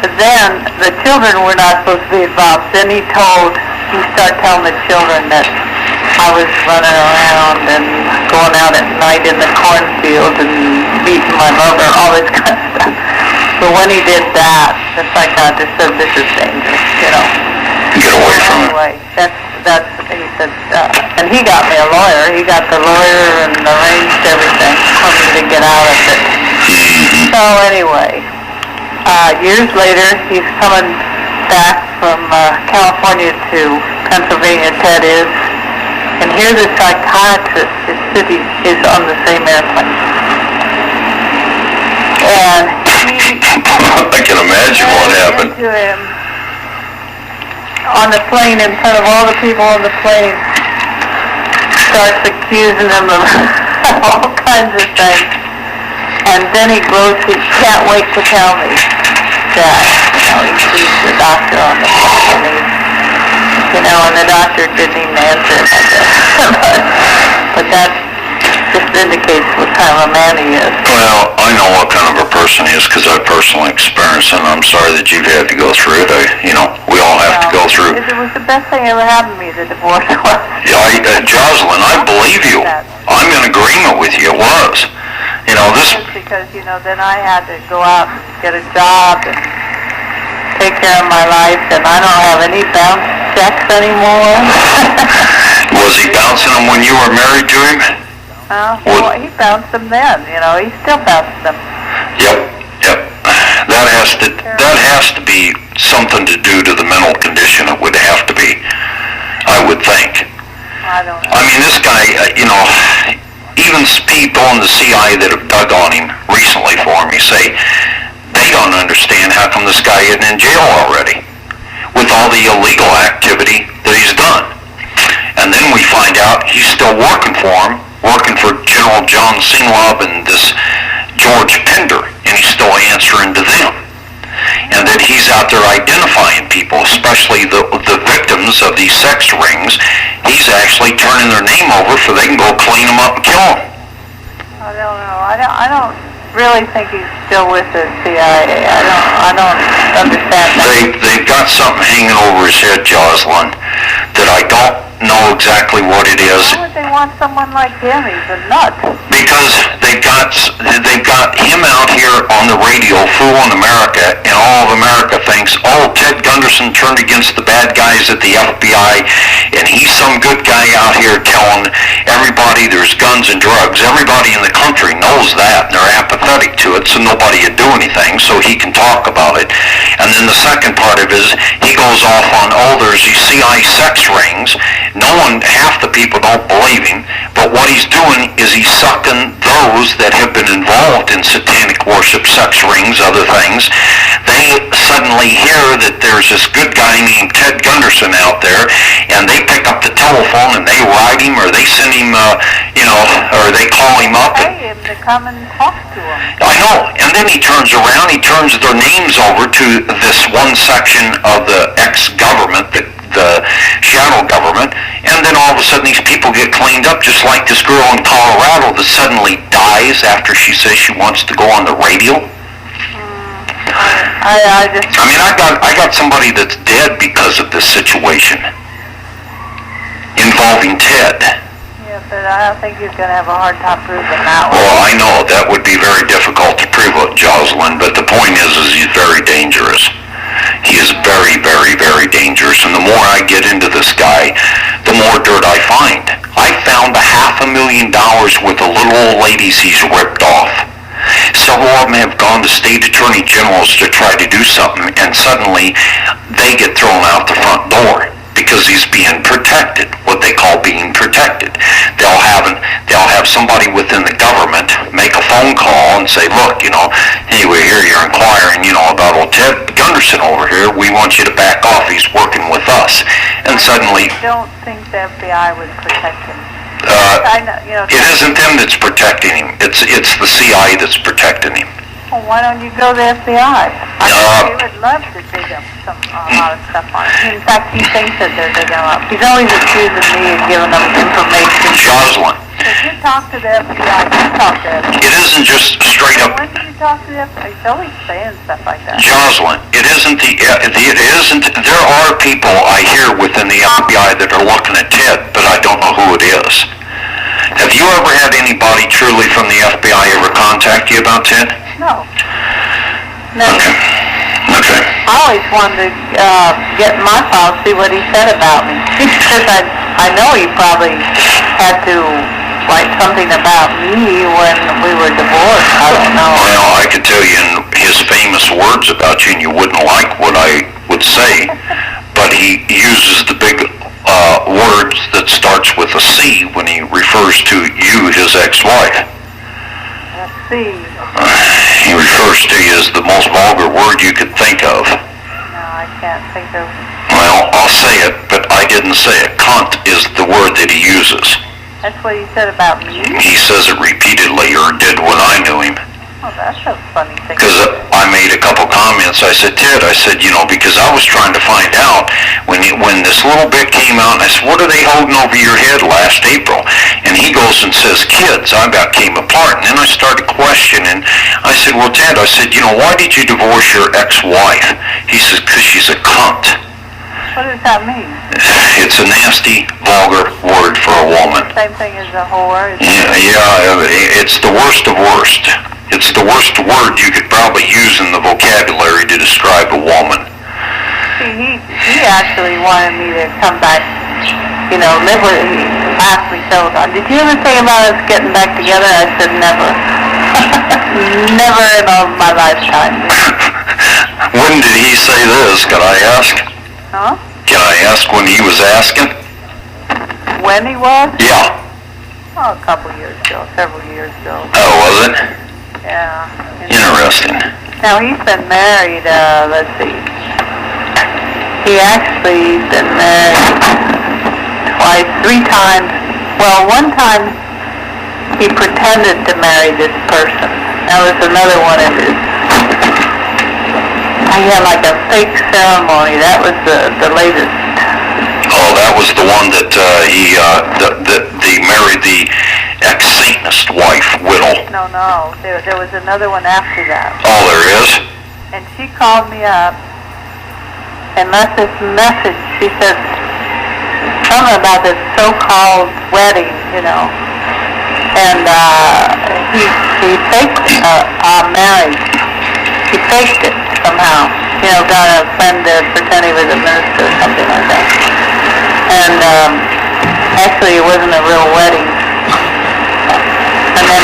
And then the children were not supposed to be involved. Then he started telling the children that I was running around and going out at night in the cornfield and beating my mother, all this kind of stuff. But when he did that, the psychiatrist said, this is dangerous, Get away from it. Anyway, he said, and he got me a lawyer. He got the lawyer and arranged everything for me to get out of it. So anyway, years later, he's coming back from California to Pennsylvania, Ted is, and here the psychiatrist is on the same airplane. And I can imagine what happened. To him on the plane in front of all the people on the plane, starts accusing him of all kinds of things, and then he can't wait to tell me that, he sees the doctor on the phone, and the doctor didn't even answer him, I guess. But that just indicates what kind of a man he is. Well, I know what kind of a person he is because I personally experienced it, and I'm sorry that you've had to go through it. We all have to go through. It was the best thing ever happened to me, the divorce was. Yeah, Jocelyn, I believe you. I'm in agreement with you. It was. This... Because, then I had to go out and get a job and take care of my life, and I don't have any bounce checks anymore. Was he bouncing them when you were married to him? Well, he bounced them then, he still bounced them. Yep. That has to be something to do to the mental condition. It would have to be, I would think. I don't know. I mean, this guy, even people in the CIA that have dug on him recently for me say they don't understand how come this guy isn't in jail already with all the illegal activity that he's done. And then we find out he's still working for him, working for General John Sinlov and this George Pender, and he's still answering to them. And that he's out there identifying people, especially the victims of these sex rings. He's actually turning their name over so they can go clean them up and kill them. I don't know. I don't really think he's still with the CIA. I don't understand that. They've got something hanging over his head, Jocelyn, that I don't know exactly what it is. Why would they want someone like him? He's a nut. Because they've got him out here on the radio fooling America, and all of America thinks, Ted Gunderson turned against the bad guys at the FBI, and he's some good guy out here telling everybody there's guns and drugs. Everybody in the country knows that, and they're apathetic to it, so nobody would do anything, so he can talk about it. And then the second part of it is he goes off on, there's these CIA sex rings. Half the people don't believe him, but what he's doing is he's sucking those that have been involved in satanic worship, sex rings, other things. They suddenly hear that there's this good guy named Ted Gunderson out there, and they pick up the telephone and they write him, or they send him, or they call him up. Pay him to come and talk to him. I know, and then he turns around, he turns their names over to this one section of the ex-government, the shadow government, and then all of a sudden these people get cleaned up, just like this girl in Colorado that suddenly dies after she says she wants to go on the radio. I got somebody that's dead because of this situation involving Ted. Yeah, but I don't think he's going to have a hard time proving that one. Well, I know that would be very difficult to prove it, Jocelyn, but the point is he's very dangerous. He is very, very, very dangerous, and the more I get into this guy, the more dirt I find. I found $500,000 worth of little old ladies he's ripped off. Several of them have gone to state attorney generals to try to do something, and suddenly they get thrown out the front door because he's being protected, what they call being protected. They'll have somebody within the government make a phone call and say, look, anyway, here you're inquiring, about old Ted Gunderson over here. We want you to back off. He's working with us. And suddenly... I don't think the FBI would protect him. It isn't them that's protecting him. It's the CIA that's protecting him. Well, why don't you go to the FBI? I think they would love to dig up a lot of stuff on it. In fact, he thinks that they're digging them up. He's always accusing me of giving them information. Jocelyn. If you talk to the FBI, you talk to them. It isn't just straight up... When did you talk to the FBI? He's always saying stuff like that. Jocelyn, it isn't there are people I hear within the FBI that are looking at Ted, but I don't know who it is. Have you ever had anybody truly from the FBI ever contact you about Ted? No. No. Okay. I always wanted to get in my file, see what he said about me. Because I know he probably had to write something about me when we were divorced. I don't know. Well, I could tell you in his famous words about you, and you wouldn't like what I would say, but he uses the big words that starts with a C when he refers to you, his ex-wife. Let's see. He refers to you as the most vulgar word you could think of. No, I can't think of. Well, I'll say it, but I didn't say it. Cunt is the word that he uses. That's what he said about me? He says it repeatedly, or did when I knew him. Oh, that's a funny thing. Because I made a couple comments. I said, Ted, because I was trying to find out when this little bit came out, and I said, what are they holding over your head last April? And he goes and says, kids. I about came apart. And then I started questioning. I said, well, Ted, why did you divorce your ex-wife? He says, because she's a cunt. What does that mean? It's a nasty, vulgar word for a woman. Same thing as a whore? Yeah, it's the worst of worst. It's the worst word you could probably use in the vocabulary to describe a woman. See, he actually wanted me to come back, live with him. He asked me several times, did you ever think about us getting back together? I said, never. Never in all my lifetime. When did he say this? Can I ask? Huh? Can I ask when he was asking? When he was? Yeah. Oh, a couple years ago, several years ago. Oh, was it? Yeah. Interesting. Now, he's been married, let's see. He actually been married twice, 3 times. Well, one time he pretended to marry this person. That was another one of his. He had like a fake ceremony. That was the latest. Oh, that was the one that he married the ex-Satanist wife, Whittle. No. There was another one after that. Oh, there is? And she called me up and left this message. She said something about this so-called wedding, And he faked our marriage. He faked it somehow. Got a friend to pretend he was a minister or something like that. And actually it wasn't a real wedding. And then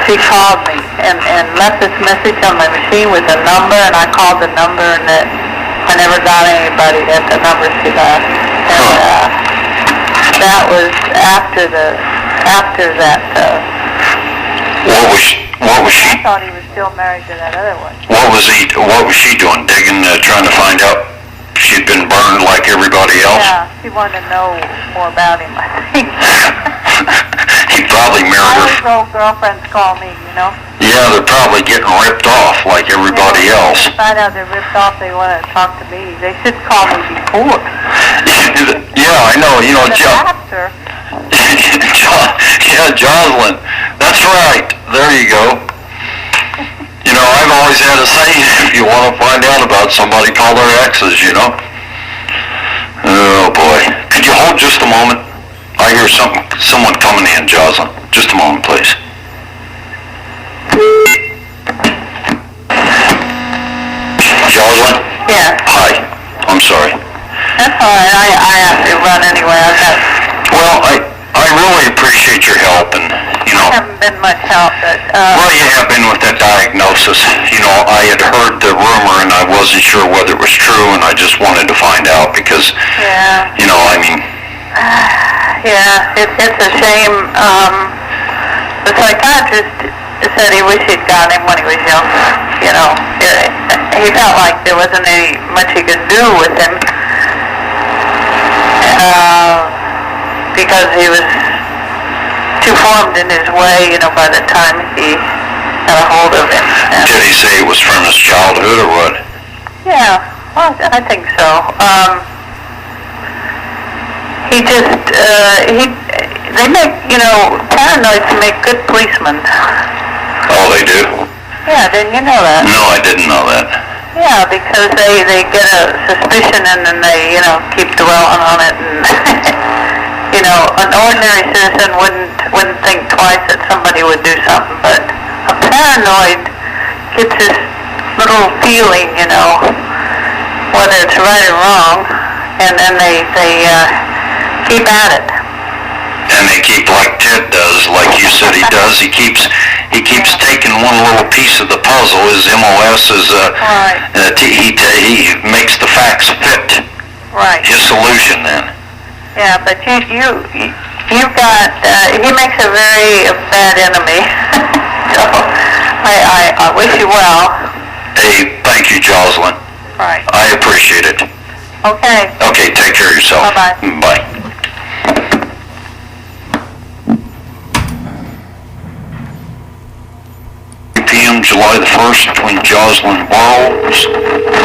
she called me and left this message on my machine with a number, and I called the number, and I never got anybody at the number she left. And that was after that. What was she? I thought he was still married to that other one. What was she doing? Digging, trying to find out if she'd been burned like everybody else? Yeah, she wanted to know more about him, I think. He probably married her. All his old girlfriends call me, Yeah, they're probably getting ripped off like everybody else. If they find out they're ripped off, they want to talk to me. They should call me before. Yeah, I know. After. Yeah, Jocelyn. That's right. There you go. I've always had a saying, if you want to find out about somebody, call their exes, Oh, boy. Could you hold just a moment? I hear someone coming in, Jocelyn. Just a moment, please. Jocelyn? Yeah. Hi. I'm sorry. That's all right. I have to run anyway. Well, I really appreciate your help, and I haven't been much help, but well, you have been with that diagnosis. I had heard the rumor, and I wasn't sure whether it was true, and I just wanted to find out because yeah. Yeah, it's a shame. The psychiatrist said he wished he'd got him when he was younger. He felt like there wasn't much he could do with him. Because he was too formed in his way, by the time he got a hold of him. Did he say it was from his childhood or what? Yeah, well, I think so. He just, they make, paranoids make good policemen. Oh, they do? Yeah, didn't you know that? No, I didn't know that. Yeah, because they get a suspicion and then they, keep dwelling on it and, an ordinary citizen wouldn't think twice that somebody would do something, but a paranoid gets this little feeling, whether it's right or wrong, and then they keep at it. And they keep, like Ted does, like you said he does, he keeps taking one little piece of the puzzle. His MOS is, Right. He makes the facts fit Right. his solution then. Yeah, but you've got, he makes a very bad enemy. So, I wish you well. Hey, thank you, Jocelyn. Right. I appreciate it. Okay. Okay, take care of yourself. Bye-bye. Bye. PM, July the 1st, between Jocelyn Burrows,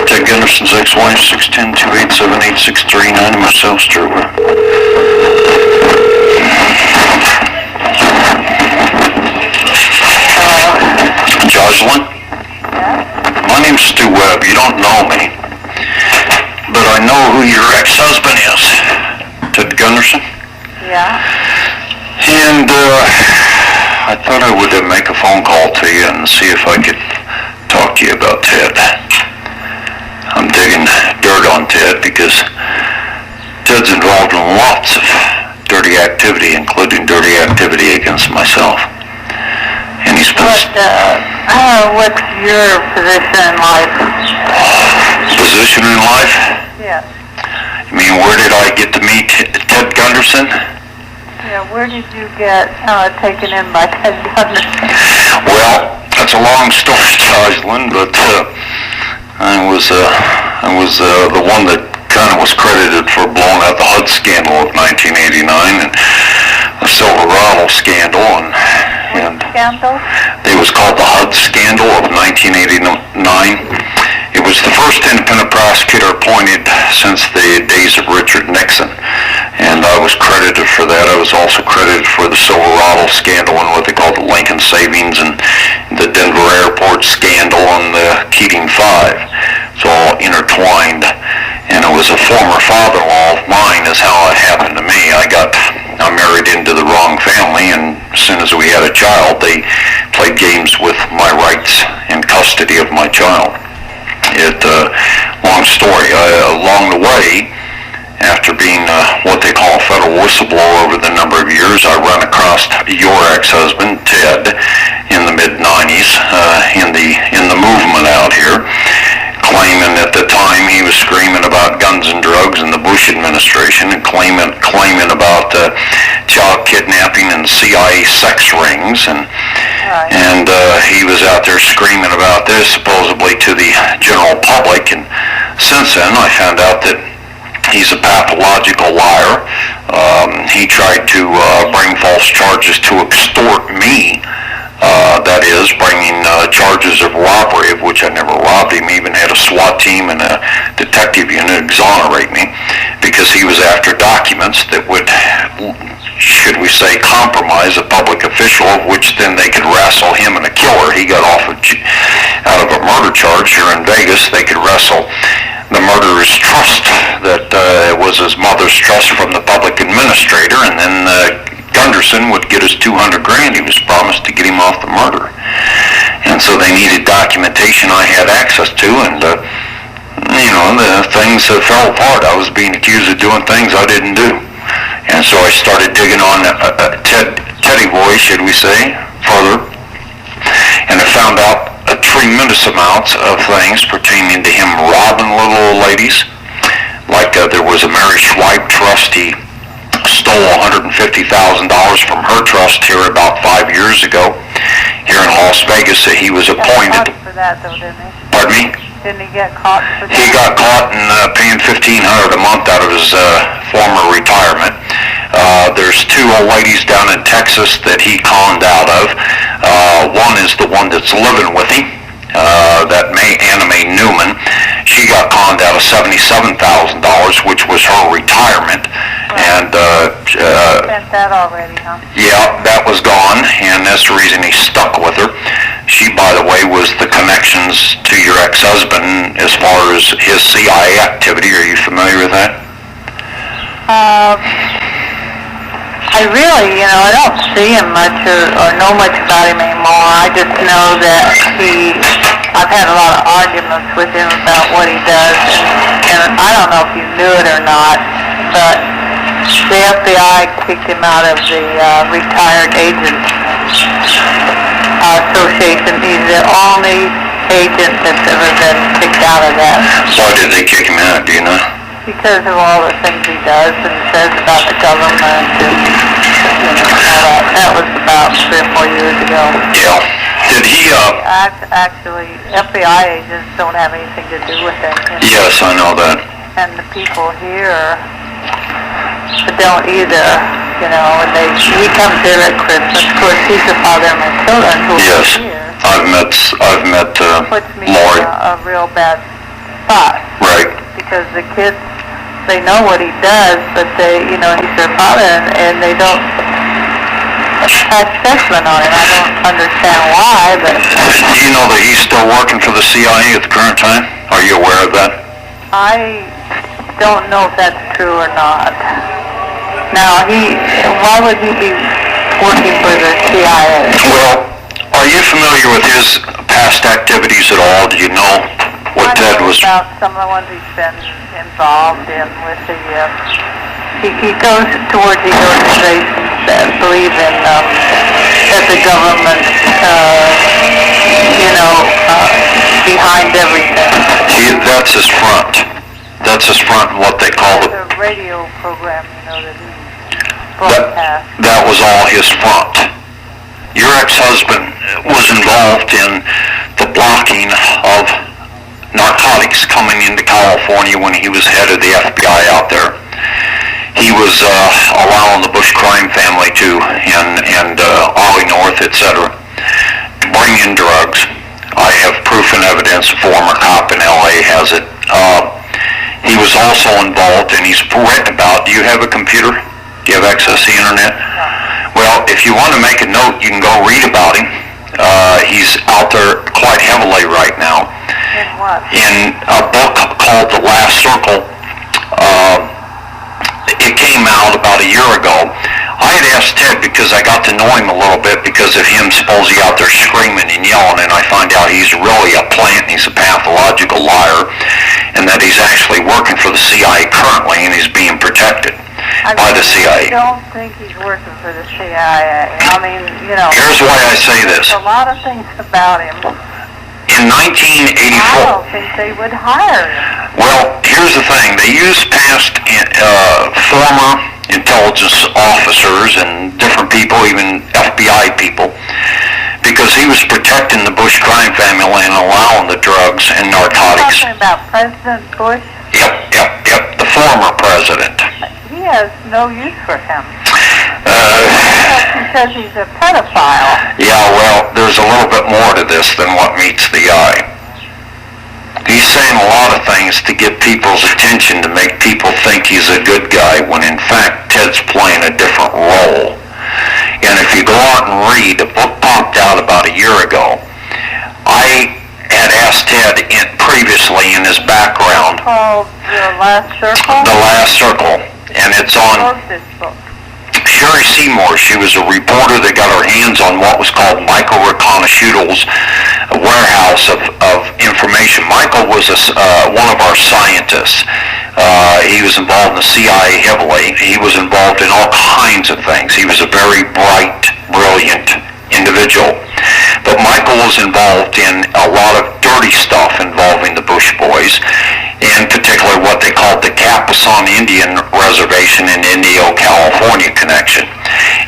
Ted Gunderson's ex-wife, 610-287-8639, and myself, Stew Webb. Jocelyn? Yeah? My name's Stew Webb. You don't know me, but I know who your ex-husband is, Ted Gunderson. Yeah? And I thought I would make a phone call to you and see if I could talk to you about Ted. I'm digging dirt on Ted because Ted's involved in lots of dirty activity, including dirty activity against myself. And he's been... What's your position in life? Position in life? Yes. You mean, where did I get to meet Ted Gunderson? Yeah, where did you get taken in by Ted Gunderson? Well, that's a long story, Jocelyn, but I was the one that kind of was credited for blowing out the HUD scandal of 1989 and the Silver Rival scandal, and Scandal? it was called the HUD scandal of 1989. It was the first independent prosecutor appointed since the days of Richard Nixon, and I was credited for that. I was also credited for the Silver Rival scandal and what they called the Lincoln Savings and the Denver Airport scandal and the Keating Five. It's all intertwined, and it was a former father-in-law of mine is how it happened to me. I married into the wrong family, and as soon as we had a child, they played games with my rights and custody of my child. Long story. Along the way, after being what they call a federal whistleblower over the number of years, I ran across your ex-husband, Ted, in the mid-90s, in the movement out here, claiming at the time he was screaming about guns and drugs in the Bush administration and claiming about child kidnapping and CIA sex rings, and he was out there screaming about this supposedly to the general public. And since then, I found out that he's a pathological liar. He tried to bring false charges to extort me. That is, bringing charges of robbery, of which I never robbed him. He even had a SWAT team and a detective unit exonerate me because he was after documents that would, should we say, compromise a public official, of which then they could wrestle him and a killer. He got off out of a murder charge here in Vegas. They could wrestle the murderer's trust that was his mother's trust from the public administrator, and then Gunderson would get his $200,000 he was promised to get him off the murder. And so they needed documentation I had access to, and the things fell apart. I was being accused of doing things I didn't do. And so I started digging on Teddy Boy, should we say, further, and I found out a tremendous amount of things pertaining to him robbing little old ladies. Like there was a Mary Schweib trust. He stole $150,000 from her trust here about 5 years ago here in Las Vegas that he was appointed. He got caught for that, though, didn't he? Pardon me? Didn't he get caught for that? He got caught in paying $1,500 a month out of his former retirement. There's two old ladies down in Texas that he conned out of. One is the one that's living with him, that Anna Mae Newman. She got conned out of $77,000, which was her retirement. And spent that already, huh? yeah, that was gone, and that's the reason he stuck with her. She, by the way, was the connections to your ex-husband as far as his CIA activity. Are you familiar with that? I really, I don't see him much or know much about him anymore. I just know that he I've had a lot of arguments with him about what he does, and I don't know if you knew it or not, but the FBI kicked him out of the Retired Agents Association. He's the only agent that's ever been kicked out of that. Why did they kick him out, do you know? Because of all the things he does and says about the government and all that. That was about 3 or 4 years ago. Yeah. Did he, Actually, FBI agents don't have anything to do with it. Yes, I know that. And the people here don't either, and he comes here at Christmas. Of course, he's the father of my children who are here. I've met Puts me Lori. in a real bad spot. Right. Because the kids, they know what he does, but he's their father, and they don't pass judgment on him. I don't understand why, but... Do you know that he's still working for the CIA at the current time? Are you aware of that? I don't know if that's true or not. Now, why would he be working for the CIA? Well, are you familiar with his past activities at all? Do you know what Ted was... I know about some of the ones he's been involved in with the... He goes towards these organizations that believe in that the government, behind everything. That's his front. That's his front in what they call the radio program, that he broadcast. That was all his front. Your ex-husband was involved in the blocking of narcotics coming into California when he was head of the FBI out there. He was allowing the Bush crime family and Ollie North, etc., to bring in drugs. I have proof and evidence. A former cop in L.A. has it. He was also involved, and he's written about... Do you have a computer? Do you have access to the internet? Well, if you want to make a note, you can go read about him. He's out there quite heavily right now. In what? In a book called The Last Circle. It came out about a year ago. I had asked Ted, because I got to know him a little bit because of him supposedly out there screaming and yelling, and I find out he's really a plant, he's a pathological liar, and that he's actually working for the CIA currently, and he's being protected by the CIA. I don't think he's working for the CIA. I mean, Here's why I say this. There's a lot of things about him. In 1984... I don't think they would hire him. Well, here's the thing. They used past former intelligence officers and different people, even FBI people, because he was protecting the Bush crime family and allowing the drugs and narcotics. You're talking about President Bush? Yep, the former president. He has no use for him. Because he's a pedophile. Yeah, well, there's a little bit more to this than what meets the eye. He's saying a lot of things to get people's attention, to make people think he's a good guy, when in fact Ted's playing a different role. And if you go out and read, a book popped out about a year ago. I had asked Ted previously in his background. Called The Last Circle? The Last Circle. And it's on... Who wrote this book? Sherry Seymour. She was a reporter that got her hands on what was called Michael Reconnaissance warehouse of information. Michael was one of our scientists. He was involved in the CIA heavily. He was involved in all kinds of things. He was a very bright, brilliant individual. But Michael was involved in a lot of dirty stuff involving the Bush boys, in particular what they called the Capason Indian Reservation in Indio, California connection.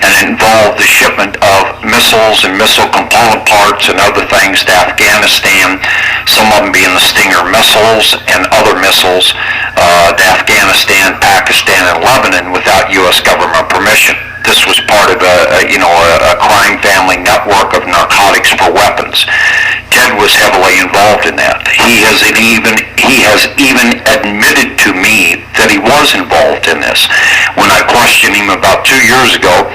And it involved the shipment of missiles and missile component parts and other things to Afghanistan, some of them being the Stinger missiles and other missiles to Afghanistan, Pakistan, and Lebanon without U.S. government permission. This was part of a crime family network of narcotics for weapons. Ted was heavily involved in that. He has even admitted to me that he was involved in this. When I questioned him about 2 years ago,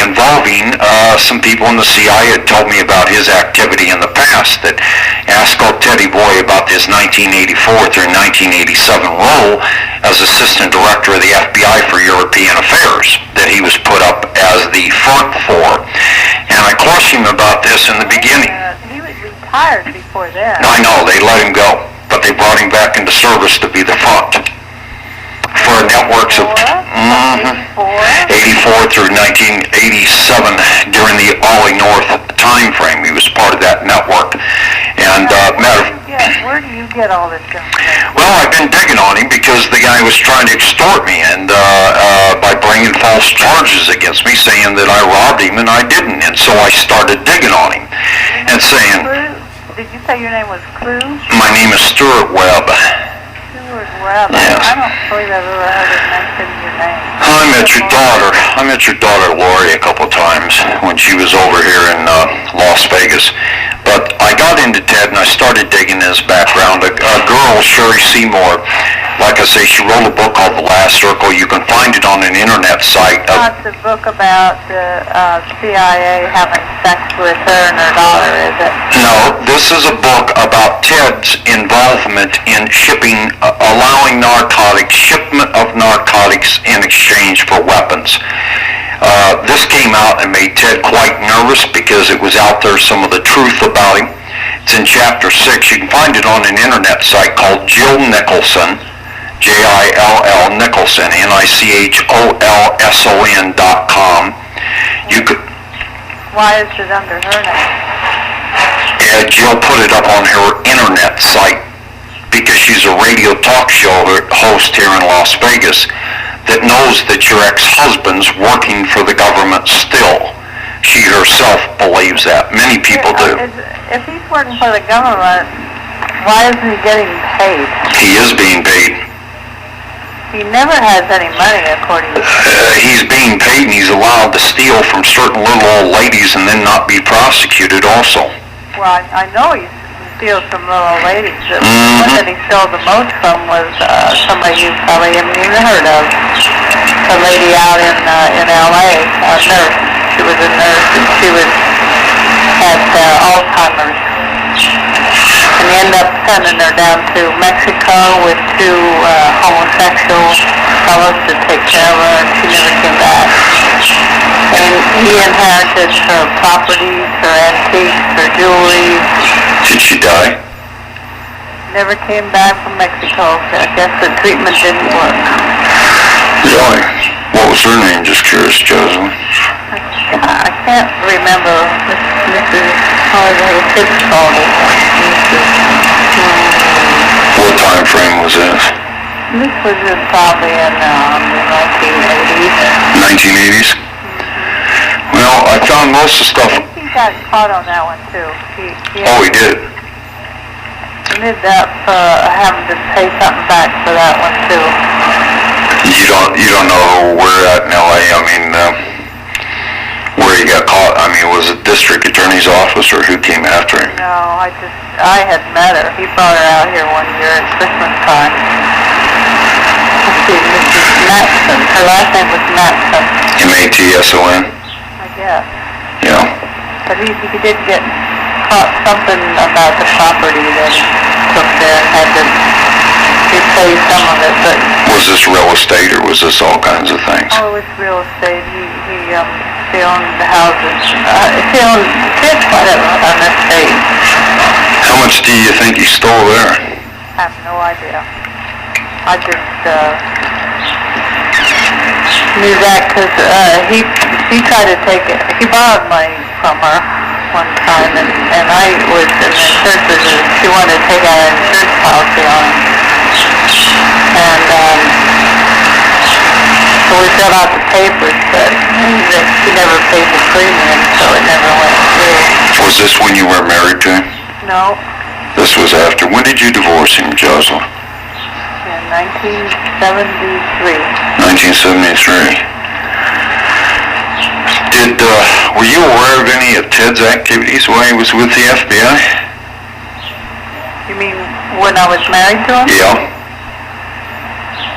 involving some people in the CIA, had told me about his activity in the past, that asked Teddy Boy about his 1984 through 1987 role as Assistant Director of the FBI for European Affairs, that he was put up as the front for. And I questioned him about this in the beginning. He was retired before then. I know, they let him go, but they brought him back into service to be the front for networks of 84 through 1987 during the Ollie North time frame. He was part of that network. And where do you get all this information? well, I've been digging on him because the guy was trying to extort me and by bringing false charges against me, saying that I robbed him and I didn't. And so I started digging on him and saying, Did you say your name was Clue? my name is Stew Webb. Stewart Webb. Yes. I don't believe I've ever heard it mention your name. I met your daughter Lori a couple times when she was over here in Las Vegas. But I got into Ted and I started digging his background. A girl, Sherry Seymour, like I say, she wrote a book called The Last Circle. You can find it on an internet site. Not the book about the CIA having sex with her and her daughter, is it? No, this is a book about Ted's involvement in shipping, allowing shipment of narcotics in exchange for weapons. This came out and made Ted quite nervous because it was out there, some of the truth about him. It's in chapter 6. You can find it on an internet site called Jill Nicholson, Jill Nicholson, NICHOLSON.com. You could. Why is it under her name? Jill put it up on her internet site because she's a radio talk show host here in Las Vegas that knows that your ex-husband's working for the government still. She herself believes that. Many people do. If he's working for the government, why isn't he getting paid? He is being paid. He never has any money, according to He's being paid and he's allowed to steal from certain little old ladies and then not be prosecuted also. Well, I know he steals from little ladies. The one that he stole the most from was somebody you probably haven't even heard of. A lady out in L.A., a nurse. She was a nurse and she had Alzheimer's. And he ended up sending her down to Mexico with two homosexual fellows to take care of her, and she never came back. And he inherited her properties, her antiques, her jewelry. Did she die? Never came back from Mexico. I guess the treatment didn't work. Really? What was her name? Just curious, Jocelyn. I can't remember. Mrs. Holiday, kids called it. What time frame was this? This was probably in the 1980s. 1980s? Well, I found most of the stuff. I think he got caught on that one too. He did. ended up having to pay something back for that one too. You don't know where at in LA? I mean, where he got caught? I mean, was it district attorney's office or who came after him? No, I had met her. He brought her out here one year at Christmas time. Let's see, Mrs. Matson. Her last name was Matson. M-A-T-S-O-N? I guess. Yeah. But he did get caught something about the property that he took there and had to repay some of it, but... Was this real estate or was this all kinds of things? Oh, it was real estate. He owned the houses. He had quite an estate. How much do you think he stole there? I have no idea. I just knew that because he tried to take it. He borrowed money from her one time, and I was in the insurance business. She wanted to take out an insurance policy on him. And so we filled out the papers, but she never paid the premium, so it never went through. Was this when you were married to him? No. This was after. When did you divorce him, Jocelyn? In 1973. 1973. Were you aware of any of Ted's activities while he was with the FBI? You mean when I was married to him? Yeah.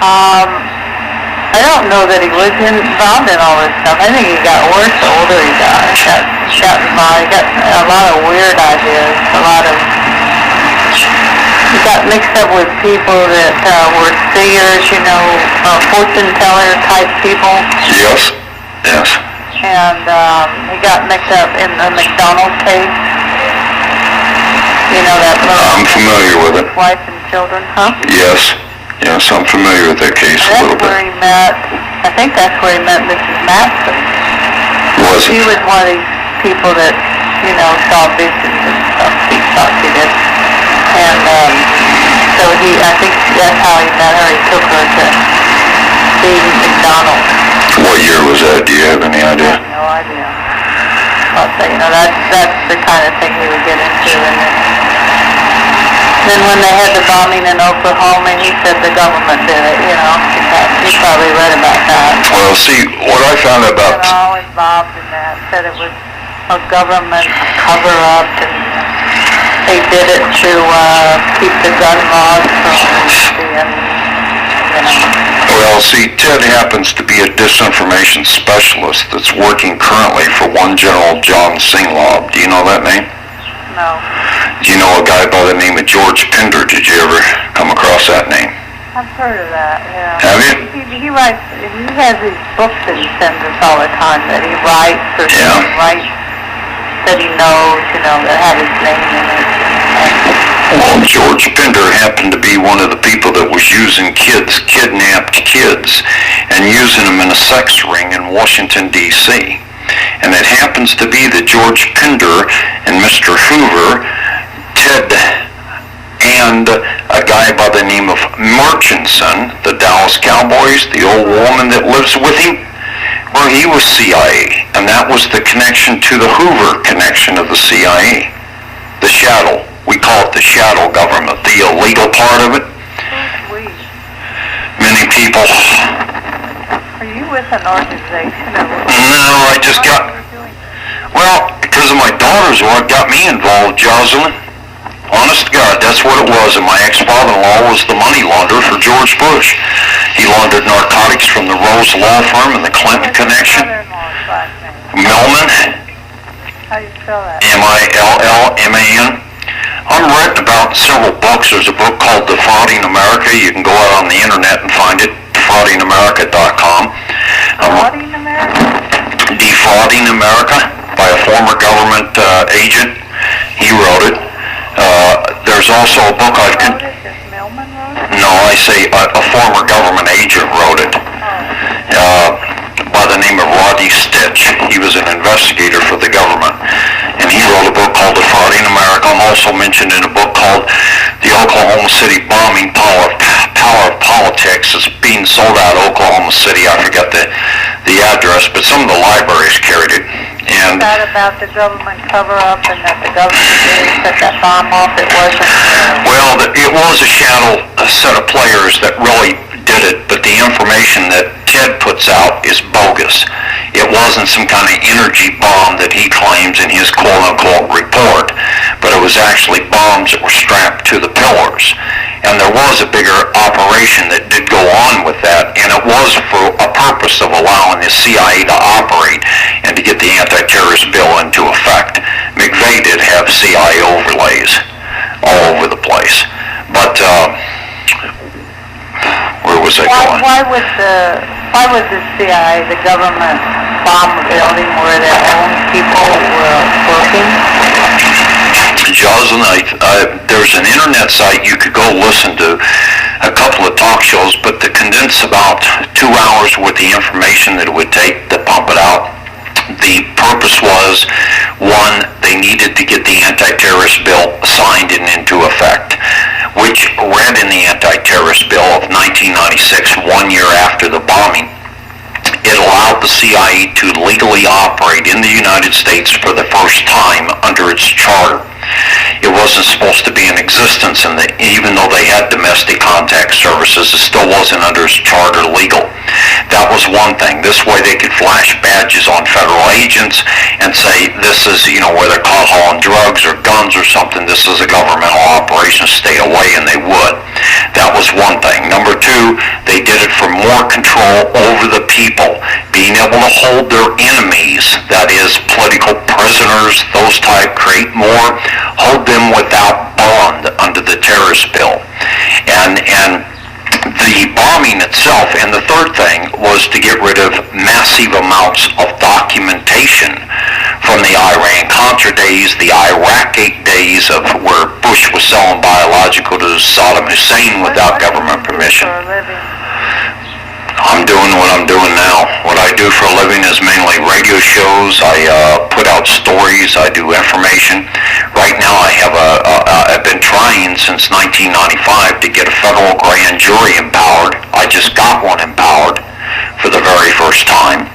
I don't know that he was involved in all this stuff. I think he got worse the older he got. He got involved. He got a lot of weird ideas. He got mixed up with people that were seers, fortune teller type people. Yes. Yes. And he got mixed up in the McDonald's case. You know that little... I'm familiar with it. Wife and children, huh? Yes, I'm familiar with that case a little That's where bit. he met, I think that's where he met Mrs. Matson. Was She it? was one of these people that, saw visions and stuff. He thought she did. And so I think that's how he met her. He took her to see McDonald's. What year was that? Do you have any I idea? have no idea. But, that's the kind of thing he would get into. And then when they had the bombing in Oklahoma, he said the government did it, He probably read about that. Well, see, what I found about... They're all involved in that. Said it was a government cover-up, and they did it to keep the gun laws from being, Well, see, Ted happens to be a disinformation specialist that's working currently for one General John Singlaub. Do you know that name? No. Do you know a guy by the name of George Pender? Did you ever come across that name? I've heard of that, yeah. Have you? He writes, he has these books that he sends us all the time that he writes, or Yeah. writes that he knows, that have his name in it. Well, George Pender happened to be one of the people that was using kids, kidnapped kids, and using them in a sex ring in Washington, D.C. And it happens to be that George Pender and Mr. Hoover, Ted, and a guy by the name of Murchison, the Dallas Cowboys, the old woman that lives with him, well, he was CIA, and that was the connection to the Hoover connection of the CIA. The shadow. We call it the shadow government, the illegal part of it. Sweet. Many people... Are you with an organization? No, I just got... Well, because of my daughters, what got me involved, Jocelyn. Honest to God, that's what it was. And my ex-father-in-law was the money launderer for George Bush. He laundered narcotics from the Rose Law Firm and the Clinton connection. Millman. How do you spell that? Millman. I'm writing about several books. There's a book called Defrauding America. You can go out on the internet and find it, defraudingamerica.com. Defrauding America? Defrauding America by a former government agent. He wrote it. There's also a book I've... Just Millman wrote it? No, I say a former government agent wrote it. By the name of Rodney Stitch. He was an investigator for the government. And he wrote a book called Defrauding America. I'm also mentioned in a book called The Oklahoma City Bombing, Power of Politics. It's being sold out of Oklahoma City. I forget the address, but some of the libraries carried it. And That about the government cover-up and that the government didn't set that bomb off. It wasn't... well, it was a shadow set of players that really did it, but the information that Ted puts out is bogus. It wasn't some kind of energy bomb that he claims in his quote-unquote report, but it was actually bombs that were strapped to the pillars. And there was a bigger operation that did go on with that, and it was for a purpose of allowing the CIA to operate and to get the anti-terrorist bill into effect. McVeigh did have CIA overlays all over the place. But, where was I going? Why would the CIA, the government, bomb a building where their own people were working? Jocelyn, there's an internet site you could go listen to a couple of talk shows, but to condense about 2 hours with the information that it would take to pump it out, the purpose was, one, they needed to get the anti-terrorist bill signed and into effect, which read in the anti-terrorist bill of 1996, 1 year after the bombing. It allowed the CIA to legally operate in the United States for the first time under its charter. It wasn't supposed to be in existence, and even though they had domestic contact services, it still wasn't under its charter legal. That was one thing. This way they could flash badges on federal agents and say, this is, where they're caught hauling drugs or guns or something, this is a governmental operation, stay away, and they would. That was one thing. Number two, they did it for more control over the people, being able to hold their enemies, that is, political prisoners, those type, create more, hold them without bond under the terrorist bill. And the bombing itself, and the third thing was to get rid of massive amounts of documentation from the Iran-Contra days, the Iraq days of where illogical to Saddam Hussein without government permission. For a living? I'm doing what I'm doing now. What I do for a living is mainly radio shows. I put out stories. I do information. Right now I've been trying since 1995 to get a federal grand jury empowered. I just got one empowered for the very first time.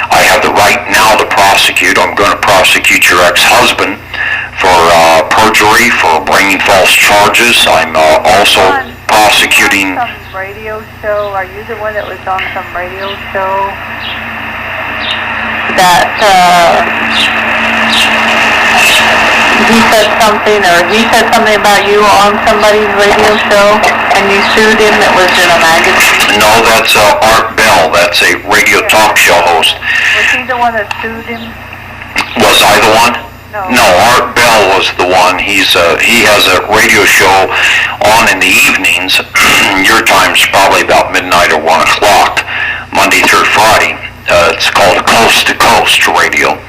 I have the right now to prosecute. I'm going to prosecute your ex-husband for perjury, for bringing false charges. I'm also prosecuting... Some radio show, are you the one that was on some radio show that he said something, or he said something about you on somebody's radio show, and you sued him? It was in a magazine. No, that's Art Bell. That's a radio talk show host. Was he the one that sued him? Was I the one? No. No, Art Bell was the one. He has a radio show on in the evenings. Your time's probably about midnight or 1 o'clock, Monday through Friday. It's called Coast to Coast Radio.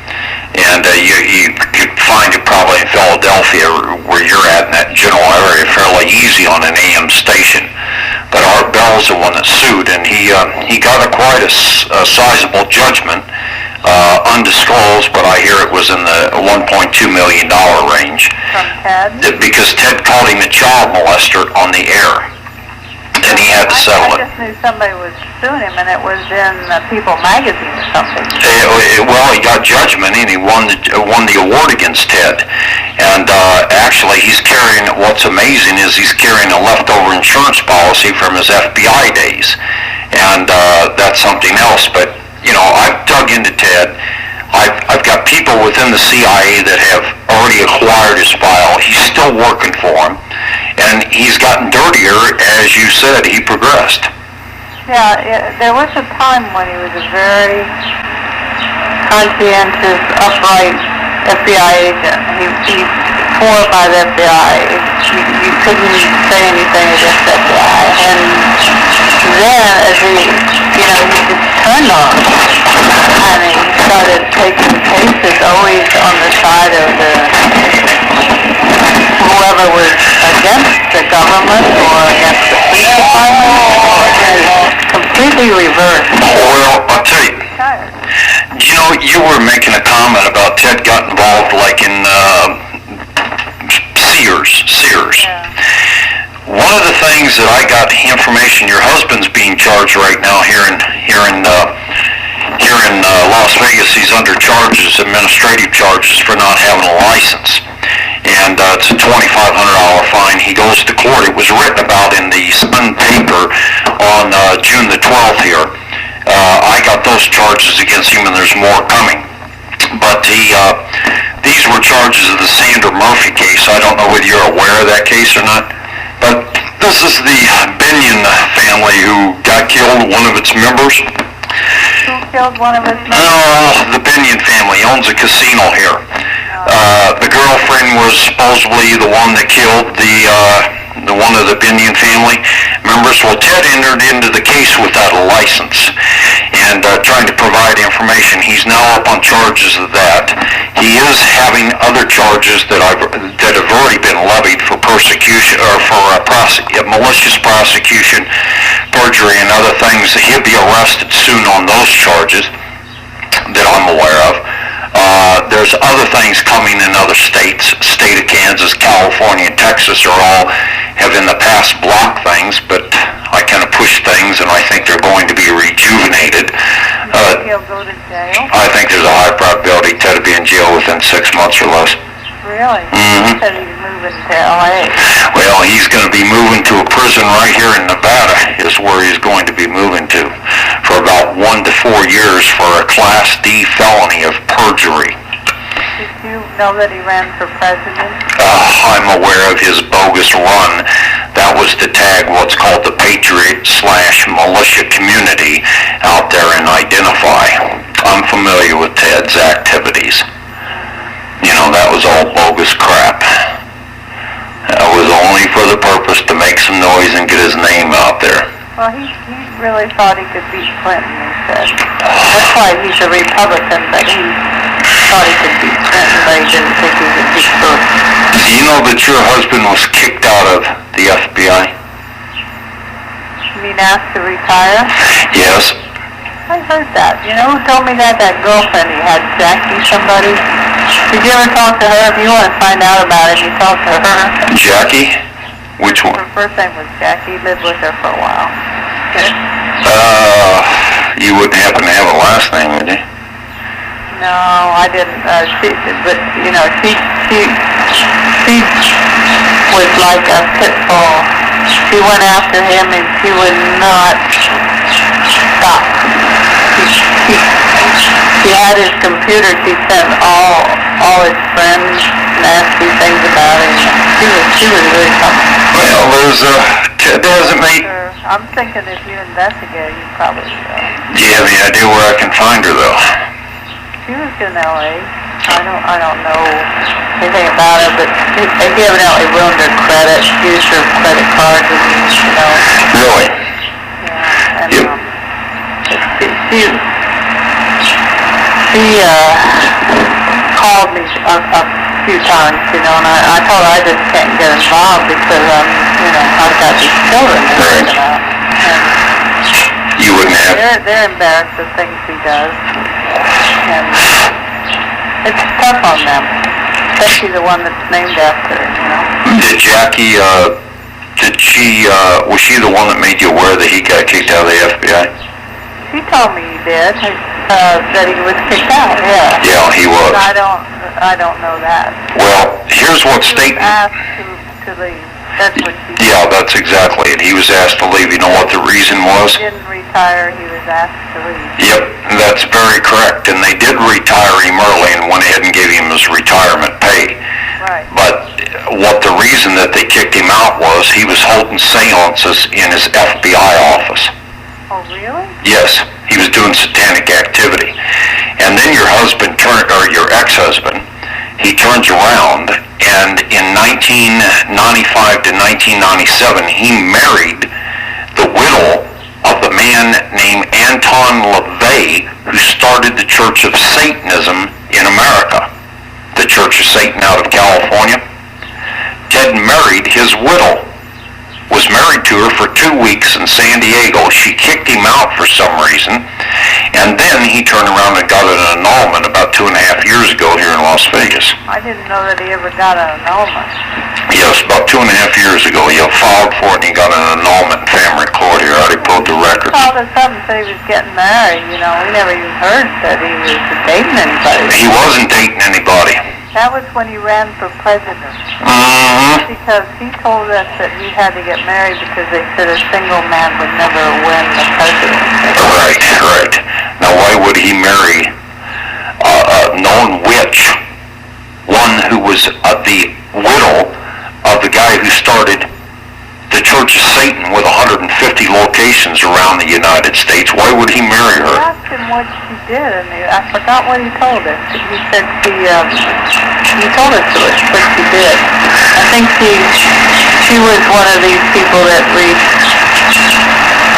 And you could find it probably in Philadelphia, where you're at in that general area, fairly easy on an AM station. But Art Bell's the one that sued, and he got quite a sizable judgment, undisclosed, but I hear it was in the $1.2 million range. From Ted? Because Ted called him a child molester on the air, and he had to settle it. I just knew somebody was suing him, and it was in People magazine or something. Well, he got judgment, and he won the award against Ted. And actually, he's carrying, what's amazing is he's carrying a leftover insurance policy from his FBI days. And that's something else. But, you know, I've dug into Ted. I've got people within the CIA that have already acquired his file. He's still working for him. And he's gotten dirtier, as you said, he progressed. Yeah, there was a time when he was a very conscientious, upright FBI agent. He swore by the FBI. You couldn't say anything against the FBI. And then, as he just turned on him, and he started taking cases always on the side of whoever was against the government or against the police department, completely reversed. Well, I'll tell you, you were making a comment about Ted got involved like in Sears. Yeah. One of the things that I got information, your husband's being charged right now here in Las Vegas. He's under charges, administrative charges, for not having a license. And it's a $2,500 fine. He goes to court. It was written about in the Sun paper on June the 12th here. I got those charges against him, and there's more coming. But these were charges of the Sandra Murphy case. I don't know whether you're aware of that case or not. But this is the Binion family who got killed, one of its members. Who killed one of his members? The Binion family owns a casino here. The girlfriend was supposedly the one that killed the one of the Binion family members. Well, Ted entered into the case without a license and trying to provide information. He's now up on charges of that. He is having other charges that have already been levied for persecution or for malicious prosecution, perjury, and other things. He'll be arrested soon on those charges that I'm aware of. There's other things coming in other states. State of Kansas, California, and Texas have in the past blocked things, but I kind of push things, and I think they're going to be rejuvenated. He'll go to jail? I think there's a high probability Ted will be in jail within 6 months or less. Really? Mm-hmm. He said he's moving to L.A. Well, he's going to be moving to a prison right here in Nevada is where he's going to be moving to for about 1 to 4 years for a Class D felony of perjury. Did you know that he ran for president? I'm aware of his bogus run. That was to tag what's called the patriot/militia community out there and identify. I'm familiar with Ted's activities. That was all bogus crap. That was only for the purpose to make some noise and get his name out there. Well, he really thought he could beat Clinton, he said. That's why he's a Republican, but he thought he could beat Clinton, but he didn't think he could beat Bush. Do you know that your husband was kicked out of the FBI? You mean asked to retire? Yes. I heard that. You know who told me that? That girlfriend he had, Jackie somebody. Did you ever talk to her? If you want to find out about it, you talk to her. Jackie? Which one? Her first name was Jackie. He lived with her for a while. You wouldn't happen to have a last name, would you? No, I didn't. But you know, she was like a pit bull. She went after him, and she would not stop. She had his computer. She sent all his friends nasty things about him. She was really something. Well, there's Ted hasn't made. I'm thinking if you investigate, you probably will. Do you have any idea where I can find her, though? She was in L.A. I don't know anything about her, but they evidently ruined her credit, used her credit cards, and, you know. Really? Yeah, and Yep. She called me a few times, you know, and I told her I just can't get involved because you know, I've got these children to think about. And You wouldn't have. they're embarrassed of things he does, and it's tough on them, especially the one that's named after him, you know. Did Jackie, was she the one that made you aware that he got kicked out of the FBI? She told me he did, that he was kicked out, yeah. Yeah, he was. I don't know that. Well, here's what He state... was asked to leave. That's what she said. Yeah, that's exactly it. He was asked to leave. You know what the reason was? He didn't retire, he was asked to leave. Yep, that's very correct. And they did retire him early and went ahead and gave him his retirement pay. Right. But what the reason that they kicked him out was he was holding seances in his FBI office. Oh, really? Yes, he was doing satanic activity. And then your ex-husband, he turns around, and in 1995 to 1997, he married the widow of the man named Anton LaVey, who started the Church of Satanism in America, the Church of Satan out of California. Ted married his widow, was married to her for 2 weeks in San Diego. She kicked him out for some reason, and then he turned around and got an annulment about 2.5 years ago here in Las Vegas. I didn't know that he ever got an annulment. Yes, about 2.5 years ago. He filed for it and he got an annulment in family court here. I already pulled the records. All of a sudden said he was getting married, you know. We never even heard that he was dating anybody. He wasn't dating anybody. That was when he ran for president. Mm-hmm. Because he told us that he had to get married because they said a single man would never win the presidency. Right. Now, why would he marry a known witch, one who was the widow of the guy who started the Church of Satan with 150 locations around the United States? Why would he marry her? I asked him what she did, and I forgot what he told us. He said he told us what she did. I think she was one of these people that read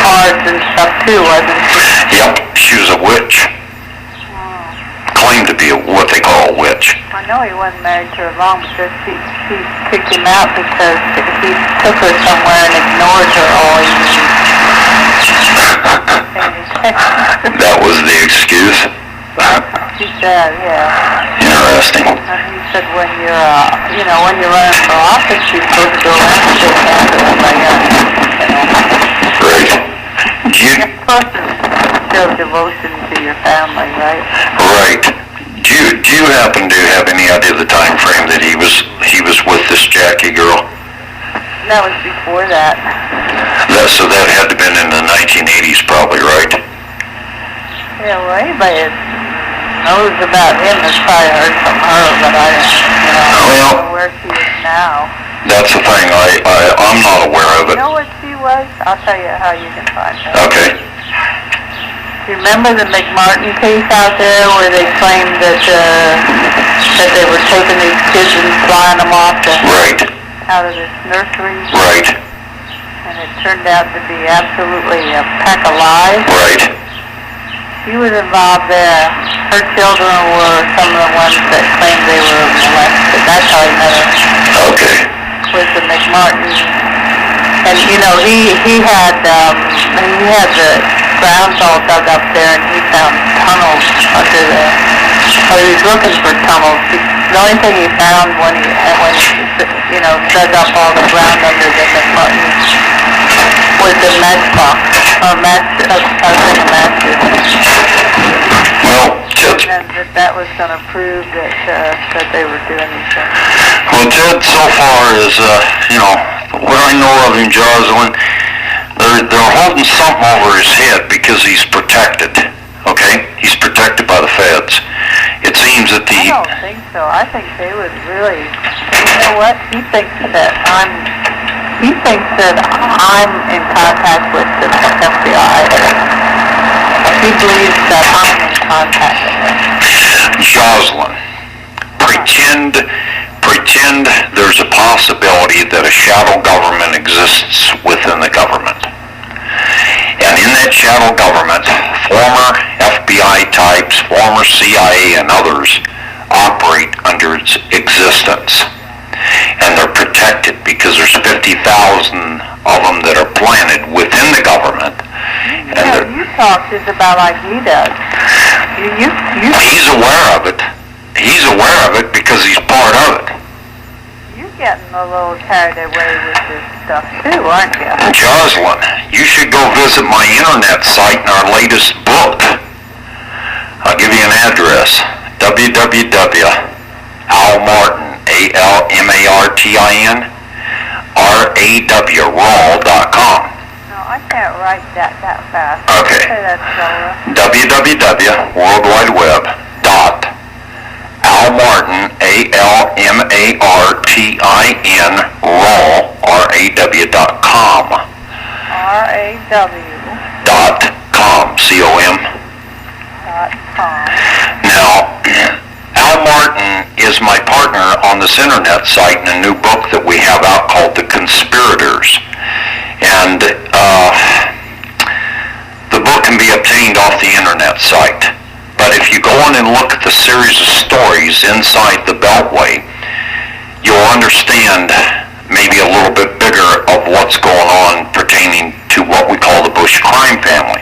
cards and stuff too, wasn't she? Yep, she was a witch. Claimed to be what they call a witch. I know he wasn't married to her long because she kicked him out because he took her somewhere and ignored her all evening. That was the excuse? She said, yeah. Interesting. And he said when you're running for office, you're supposed to go around and shake hands with everybody else. Right. You're supposed to show devotion to your family, right? Right. Do you happen to have any idea of the time frame that he was with this Jackie girl? That was before that. So that had to have been in the 1980s probably, right? Yeah, well, anybody that knows about him has probably heard from her, but I don't know where she is now. That's the thing. I'm not aware of it. You know what she was? I'll tell you how you can find her. Okay. You remember the McMartin case out there where they claimed that they were taking these kids and flying them off out of this nursery? Right. And it turned out to be absolutely a pack of lies? Right. She was involved there. Her children were some of the ones Martin, and he had the ground all dug up there, and he found tunnels under the. Or he was looking for tunnels. The only thing he found when he dug up all the ground under the McMartin was the matchbox, or thing of matches. Well, Ted, And that was going to prove that they were doing these things. well, Ted, so far as, what I know of him, Jocelyn, they're holding something over his head because he's protected, okay? He's protected by the feds. It seems that I don't think so. I think they would really, you know what? He thinks that I'm in contact with the FBI. He believes that I'm in contact with them. Jocelyn, pretend there's a possibility that a shadow government exists within the government. And in that shadow government, former FBI types, former CIA and others operate under its existence. And they're protected because there's 50,000 of them that are planted within the government. You talk just about like he does. He's aware of it. He's aware of it because he's part of it. You're getting a little carried away with this stuff too, aren't you? Jocelyn, you should go visit my internet site and our latest book. I'll give you an address. www.almartin, ALMARTIN, RAW.com. No, I can't write that fast. Okay. Say that slower. www.worldwideweb.almartin, ALMARTIN, RAW.com. RAW.com. .com. Now, Al Martin is my partner on this internet site in a new book that we have out called The Conspirators. And the book can be obtained off the internet site. But if you go on and look at the series of stories inside the Beltway, you'll understand maybe a little bit bigger of what's going on pertaining to what we call the Bush crime family.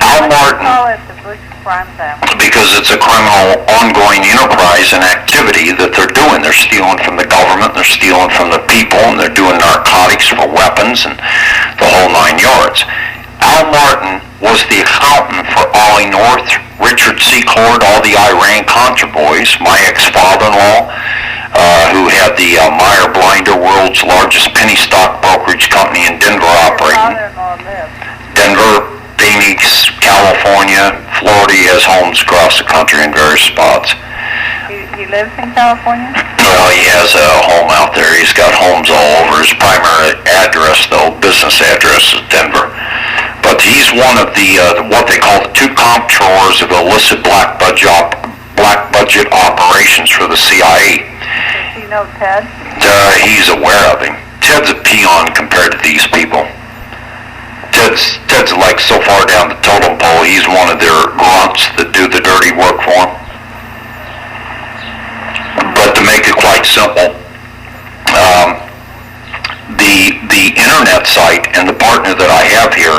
Al Martin, call it the Bush crime family? because it's a criminal ongoing enterprise and activity that they're doing. They're stealing from the government, they're stealing from the people, and they're doing narcotics for weapons and the whole 9 yards. Al Martin was the accountant for Ollie North, Richard Secord, all the Iran-Contra boys, my ex-father-in-law, who had the Meyer Blinder, world's largest penny stock brokerage company in Denver operating. Denver, Phoenix, California, Florida. He has homes across the country in various spots. He lives in California? Well, he has a home out there. He's got homes all over. His primary address, though, business address, is Denver. But he's one of the what they call the two comptrollers of illicit black budget operations for the CIA. Does he know Ted? He's aware of him. Ted's a peon compared to these people. Ted's like so far down the totem pole, he's one of their grunts that do the dirty work for him. But to make it quite simple, the internet site and the partner that I have here,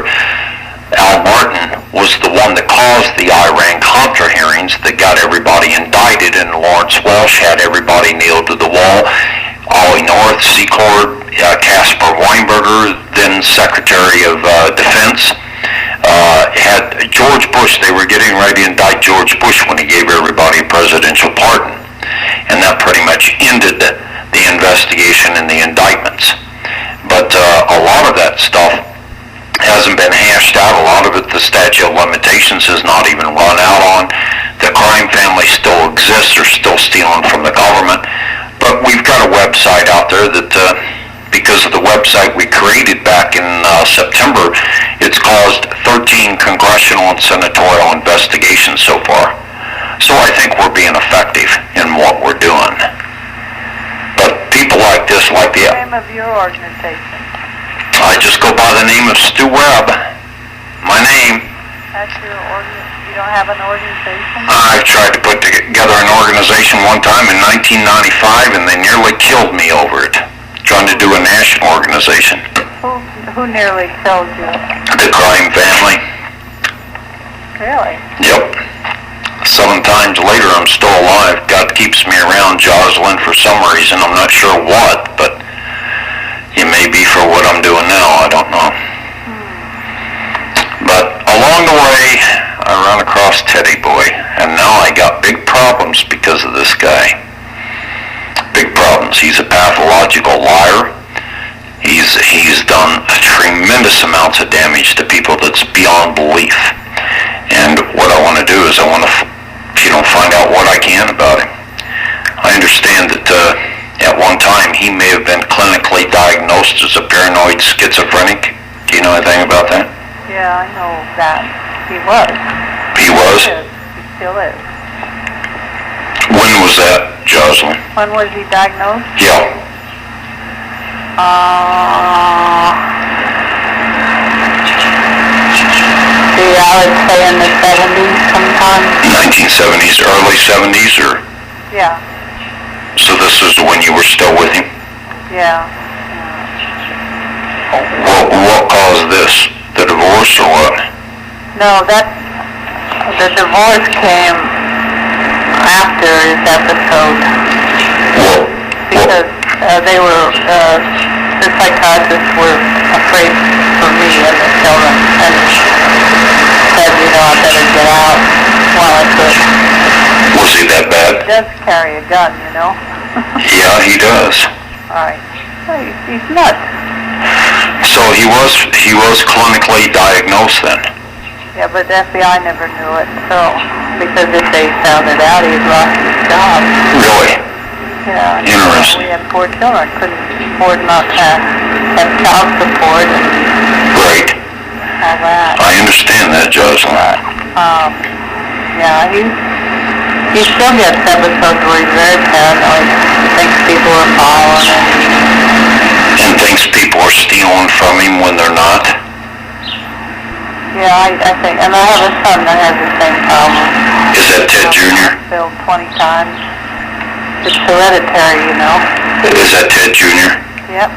Al Martin, was the one that caused the Iran-Contra hearings that got everybody indicted, and Lawrence Welsh had everybody nailed to the wall. Ollie North, Secord, Casper Weinberger, then Secretary of Defense, had George Bush. They were getting ready to indict George Bush when he gave everybody a presidential pardon. And that pretty much ended the investigation and the indictments. But a lot of that stuff hasn't been hashed out. A lot of it, the statute of limitations has not even run out on. The crime family still exists. They're still stealing from the government. But we've got a website out there that, because of the website we created back in September, it's caused 13 congressional and senatorial investigations so far. So I think we're being effective in what we're doing. But people like this, like the... What's the name of your organization? I just go by the name of Stew Webb. My name. That's your organization? You don't have an organization? I tried to put together an organization one time in 1995, and they nearly killed me over it. trying to do a national organization. Who nearly killed you? The crime family. Really? Yep. 7 times later, I'm still alive. God keeps me around Jocelyn for some reason. I'm not sure what, but it may be for what I'm doing now. I don't know. But along the way, I ran across Teddy Boy, and now I got big problems because of this guy. Big problems. He's a pathological liar. He's done a tremendous amounts of damage to people that's beyond belief. And what I want to do is I want to, find out what I can about him. I understand that at one time he may have been clinically diagnosed as a paranoid schizophrenic. Do you know anything about that? Yeah, I know that. He was. He was? He still is. When was that, Jocelyn? When was he diagnosed? Yeah. I would say in the 70s sometime. 1970s, early 70s, or? Yeah. So this is when you were still with him? Yeah. What caused this? The divorce or what? No, the divorce came after his episode. Because they were, the psychiatrists were afraid for me and the children, and said, I better get out while I could. Was he that bad? He does carry a gun, Yeah, he does. Right. He's nuts. So he was clinically diagnosed then? Yeah, but the FBI never knew it, because if they found it out, he'd lost his job. Really? Yeah. Interesting. We had 4 children, couldn't afford not to have child support and Right. all that. I understand that, Jocelyn. Yeah, he still gets episodes where he's very paranoid. He thinks people are following him. And thinks people are stealing from him when they're not? Yeah, I think, and I have a son that has the same problem. Is that Ted Jr.? Killed 20 times. It's hereditary, Is that Ted Jr.? Yep.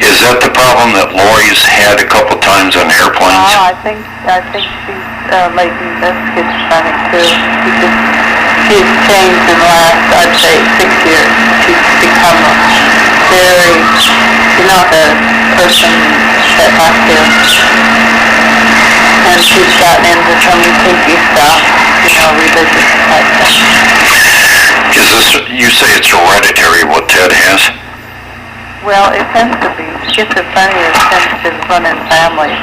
Is that the problem that Lori's had a couple times on airplanes? I think she's latent schizophrenic too. She's changed in the last, I'd say, 6 years. She's become a very, the person that has to, and she's gotten into some kinky stuff, religious type stuff. Is this, you say it's hereditary what Ted has? Well, it tends to be. Schizophrenia tends to run in families,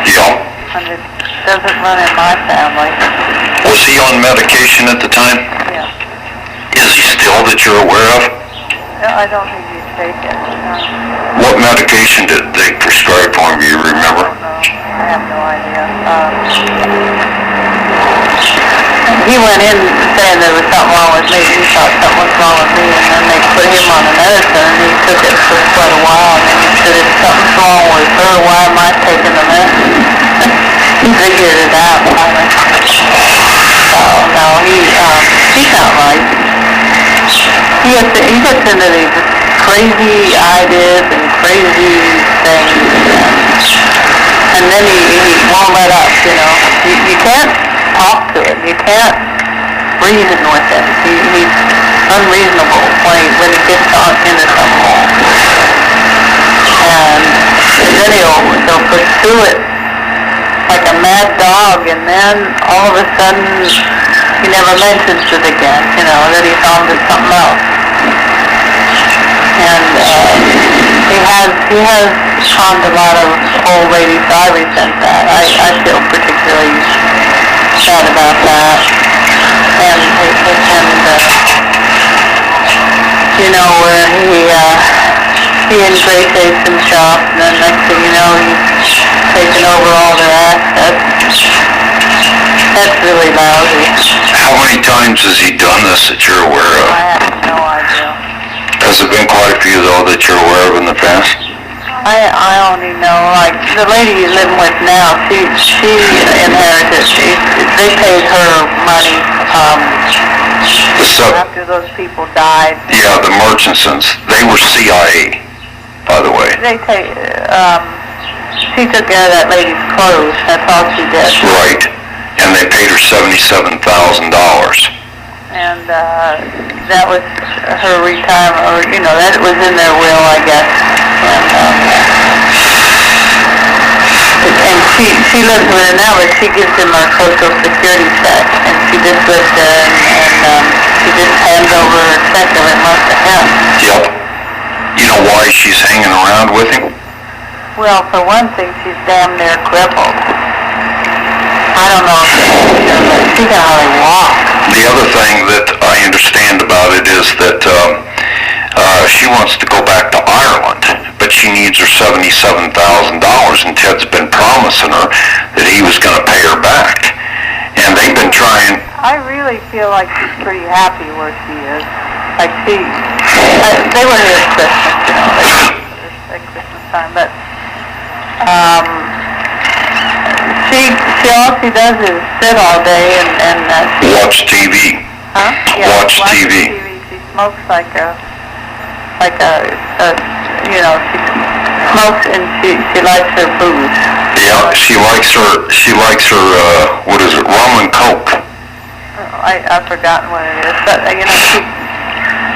Yeah. And it doesn't run in my family. Was he on medication at the time? Yeah. Is he still that you're aware of? No, I don't think he's taken. What medication did they prescribe for him, do you remember? No, I have no idea. He went in saying there was something wrong with me. He thought something was wrong with me, and then they put him on the medicine, and he took it for quite a while, and then he said, if something's wrong with her, why am I taking the medicine? He figured it out finally. So, no, he's not right. He gets into these crazy ideas and crazy things, and then he won't let up, You can't talk to it. You can't reason with it. He's unreasonable when he gets into something. And then he'll pursue it like a mad dog, and then all of a sudden he never mentions it again, that he's on to something else. And he has harmed a lot of old ladies, so I resent that. I feel particularly sad about that. And where he ingratiates himself, and then next thing you know, he's taken over all their assets. That's really lousy. How many times has he done this that you're aware of? I have no idea. Has there been quite a few, though, that you're aware of in the past? I only know, like, the lady you're living with now, she inherited, they paid her money, after those people died. Yeah, the Murchisons, they were CIA. by the way. They take, she took care of that lady's clothes. That's all she did. Right. And they paid her $77,000. And that was her retirement, or, that was in their will, I guess. And she lives with her now, but she gives him her Social Security check, and she just lives there, and she just hands over her check every month to him. Yep. You know why she's hanging around with him? Well, for one thing, she's damn near crippled. I don't know if she can hardly walk. The other thing that I understand about it is that she wants to go back to Ireland, but she needs her $77,000, and Ted's been promising her that he was going to pay her back. And they've been trying. I really feel like she's pretty happy where she is. Like they were here at Christmas, at Christmas time, but all she does is sit all day and watch TV. Huh? Yeah, watch TV. She smokes like a she smokes and she likes her booze. Yeah, she likes her what is it, rum and coke. I've forgotten what it is, but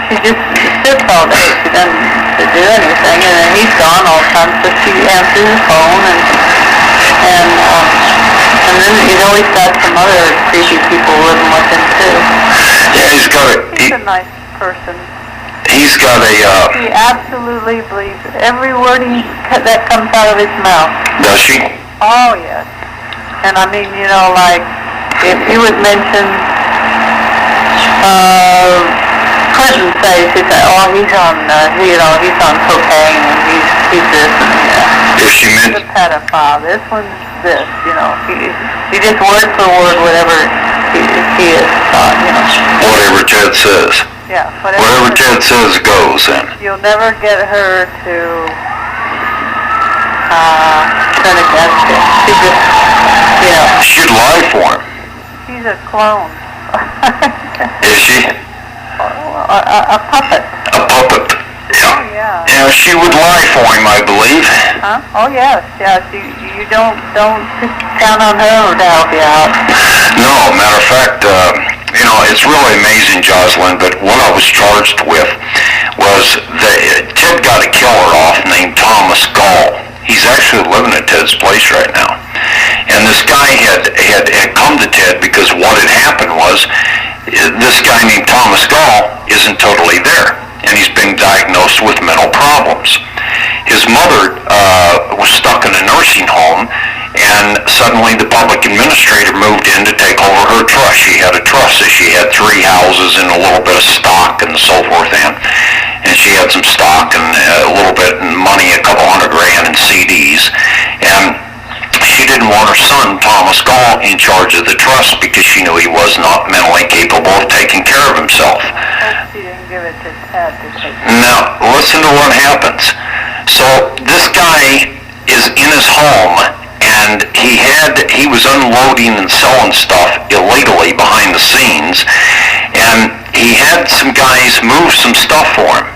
she just sits all day. She doesn't do anything, and then he's gone all the time, so she answers his phone and then he's always got some other creepy people living with him too. Yeah, he's a nice person. He's got a. He absolutely believes every word that comes out of his mouth. Does she? Oh yes. And I mean, like if he would mention Clinton say, she'd say, oh, he's on cocaine and he's this and If she meant he's a pedophile. This one's this. He just word for word whatever he is thought. Whatever Ted says. Yeah, whatever Ted says goes, then. You'll never get her to turn against him. She just, She'd lie for him. She's a clone. Is she? A puppet. A puppet. Yeah. Oh, yeah. Yeah, she would lie for him, I believe. Huh? Oh, yes. Yeah, you don't count on her to help you out. No, matter of fact, it's really amazing, Jocelyn, but what I was charged with was that Ted got a killer off named Thomas Gall. He's actually living at Ted's place right now. And this guy had come to Ted because what had happened was this guy named Thomas Gall isn't totally there, and he's been diagnosed with mental problems. His mother was stuck in a nursing home, and suddenly the public administrator moved in to take over her trust. She had a trust, so she had 3 houses and a little bit of stock and so forth, and she had some stock and a little bit of money, a couple $100,000 in CDs, and she didn't want her son, Thomas Gall, in charge of the trust because she knew he was not mentally capable of taking care of himself. She didn't give it to Ted to take. Now, listen to what happens. So this guy is in his home, and he was unloading and selling stuff illegally behind the scenes, and he had some guys move some stuff for him,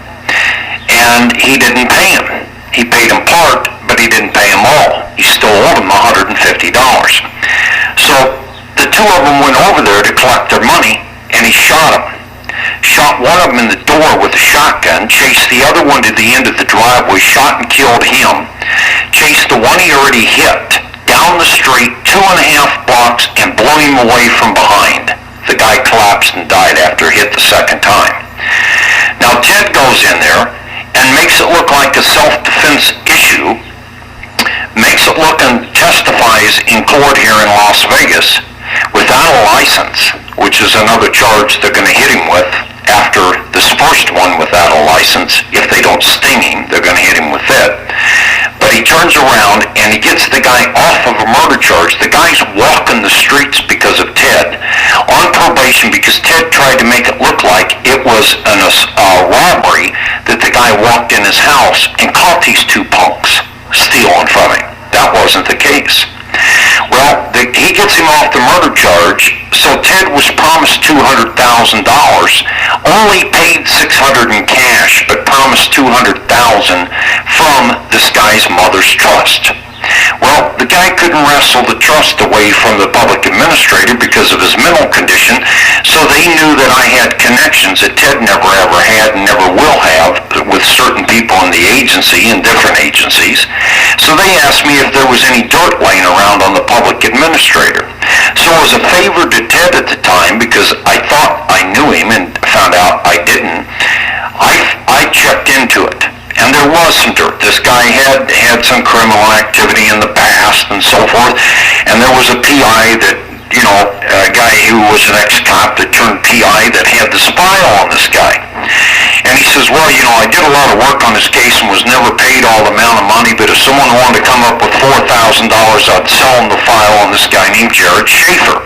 and he didn't pay him. He paid him part, but he didn't pay him all. He still owed him $150. So the 2 of them went over there to collect their money, and he shot him. Shot one of them in the door with a shotgun, chased the other one to the end of the driveway, shot and killed him, chased the one he already hit down the street 2.5 blocks and blew him away from behind. The guy collapsed and died after he hit the second time. Now Ted goes in there and makes it look like a self-defense issue, makes it look and testifies in court here in Las Vegas without a license, which is another charge they're going to hit him with after this first one without a license. If they don't sting him, they're going to hit him with it. But he turns around and he gets the guy off of a murder charge. The guy's walking the streets because of Ted, on probation because Ted tried to make it look like it was a robbery, that the guy walked in his house and caught these 2 punks stealing from him. That wasn't the case. Well, he gets him off the murder charge, so Ted was promised $200,000, only paid $600 in cash, but promised $200,000 from this guy's mother's trust. Well, the guy couldn't wrestle the trust away from the public administrator because of his mental condition, so they knew that I had connections that Ted never ever had and never will have with certain people in the agency and different agencies. So they asked me if there was any dirt laying around on the public administrator. So as a favor to Ted at the time, because I thought I knew him and found out I didn't, I checked into it. And there was some dirt. This guy had some criminal activity in the past and so forth. And there was a PI that, a guy who was an ex-cop that turned PI that had the spy on this guy. And he says, well, I did a lot of work on this case and was never paid all the amount of money, but if someone wanted to come up with $4,000, I'd sell him the file on this guy named Jared Schaefer.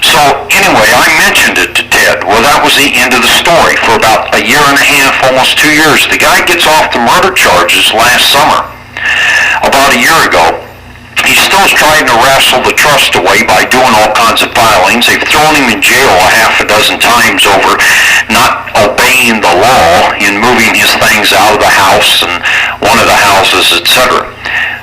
So anyway, I mentioned it to Ted. Well, that was the end of the story. For about a year and a half, almost 2 years, the guy gets off the murder charges last summer. About a year ago, he still trying to wrestle the trust away by doing all kinds of filings. They've thrown him in jail a half a dozen times over not obeying the law in moving his things out of the house and one of the houses, etc.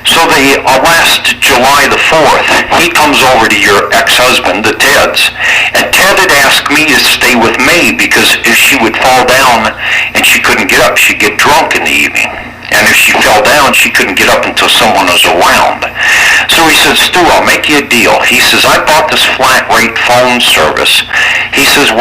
So last July the 4th, he comes over to your ex-husband, the Ted's, and Ted had asked me to stay with May because if she would fall down and she couldn't get up, she'd get drunk in the evening. And if she fell down, she couldn't get up until someone was around. So he said, Stu, I'll make you a deal. He says, I bought this flat rate phone service. He says,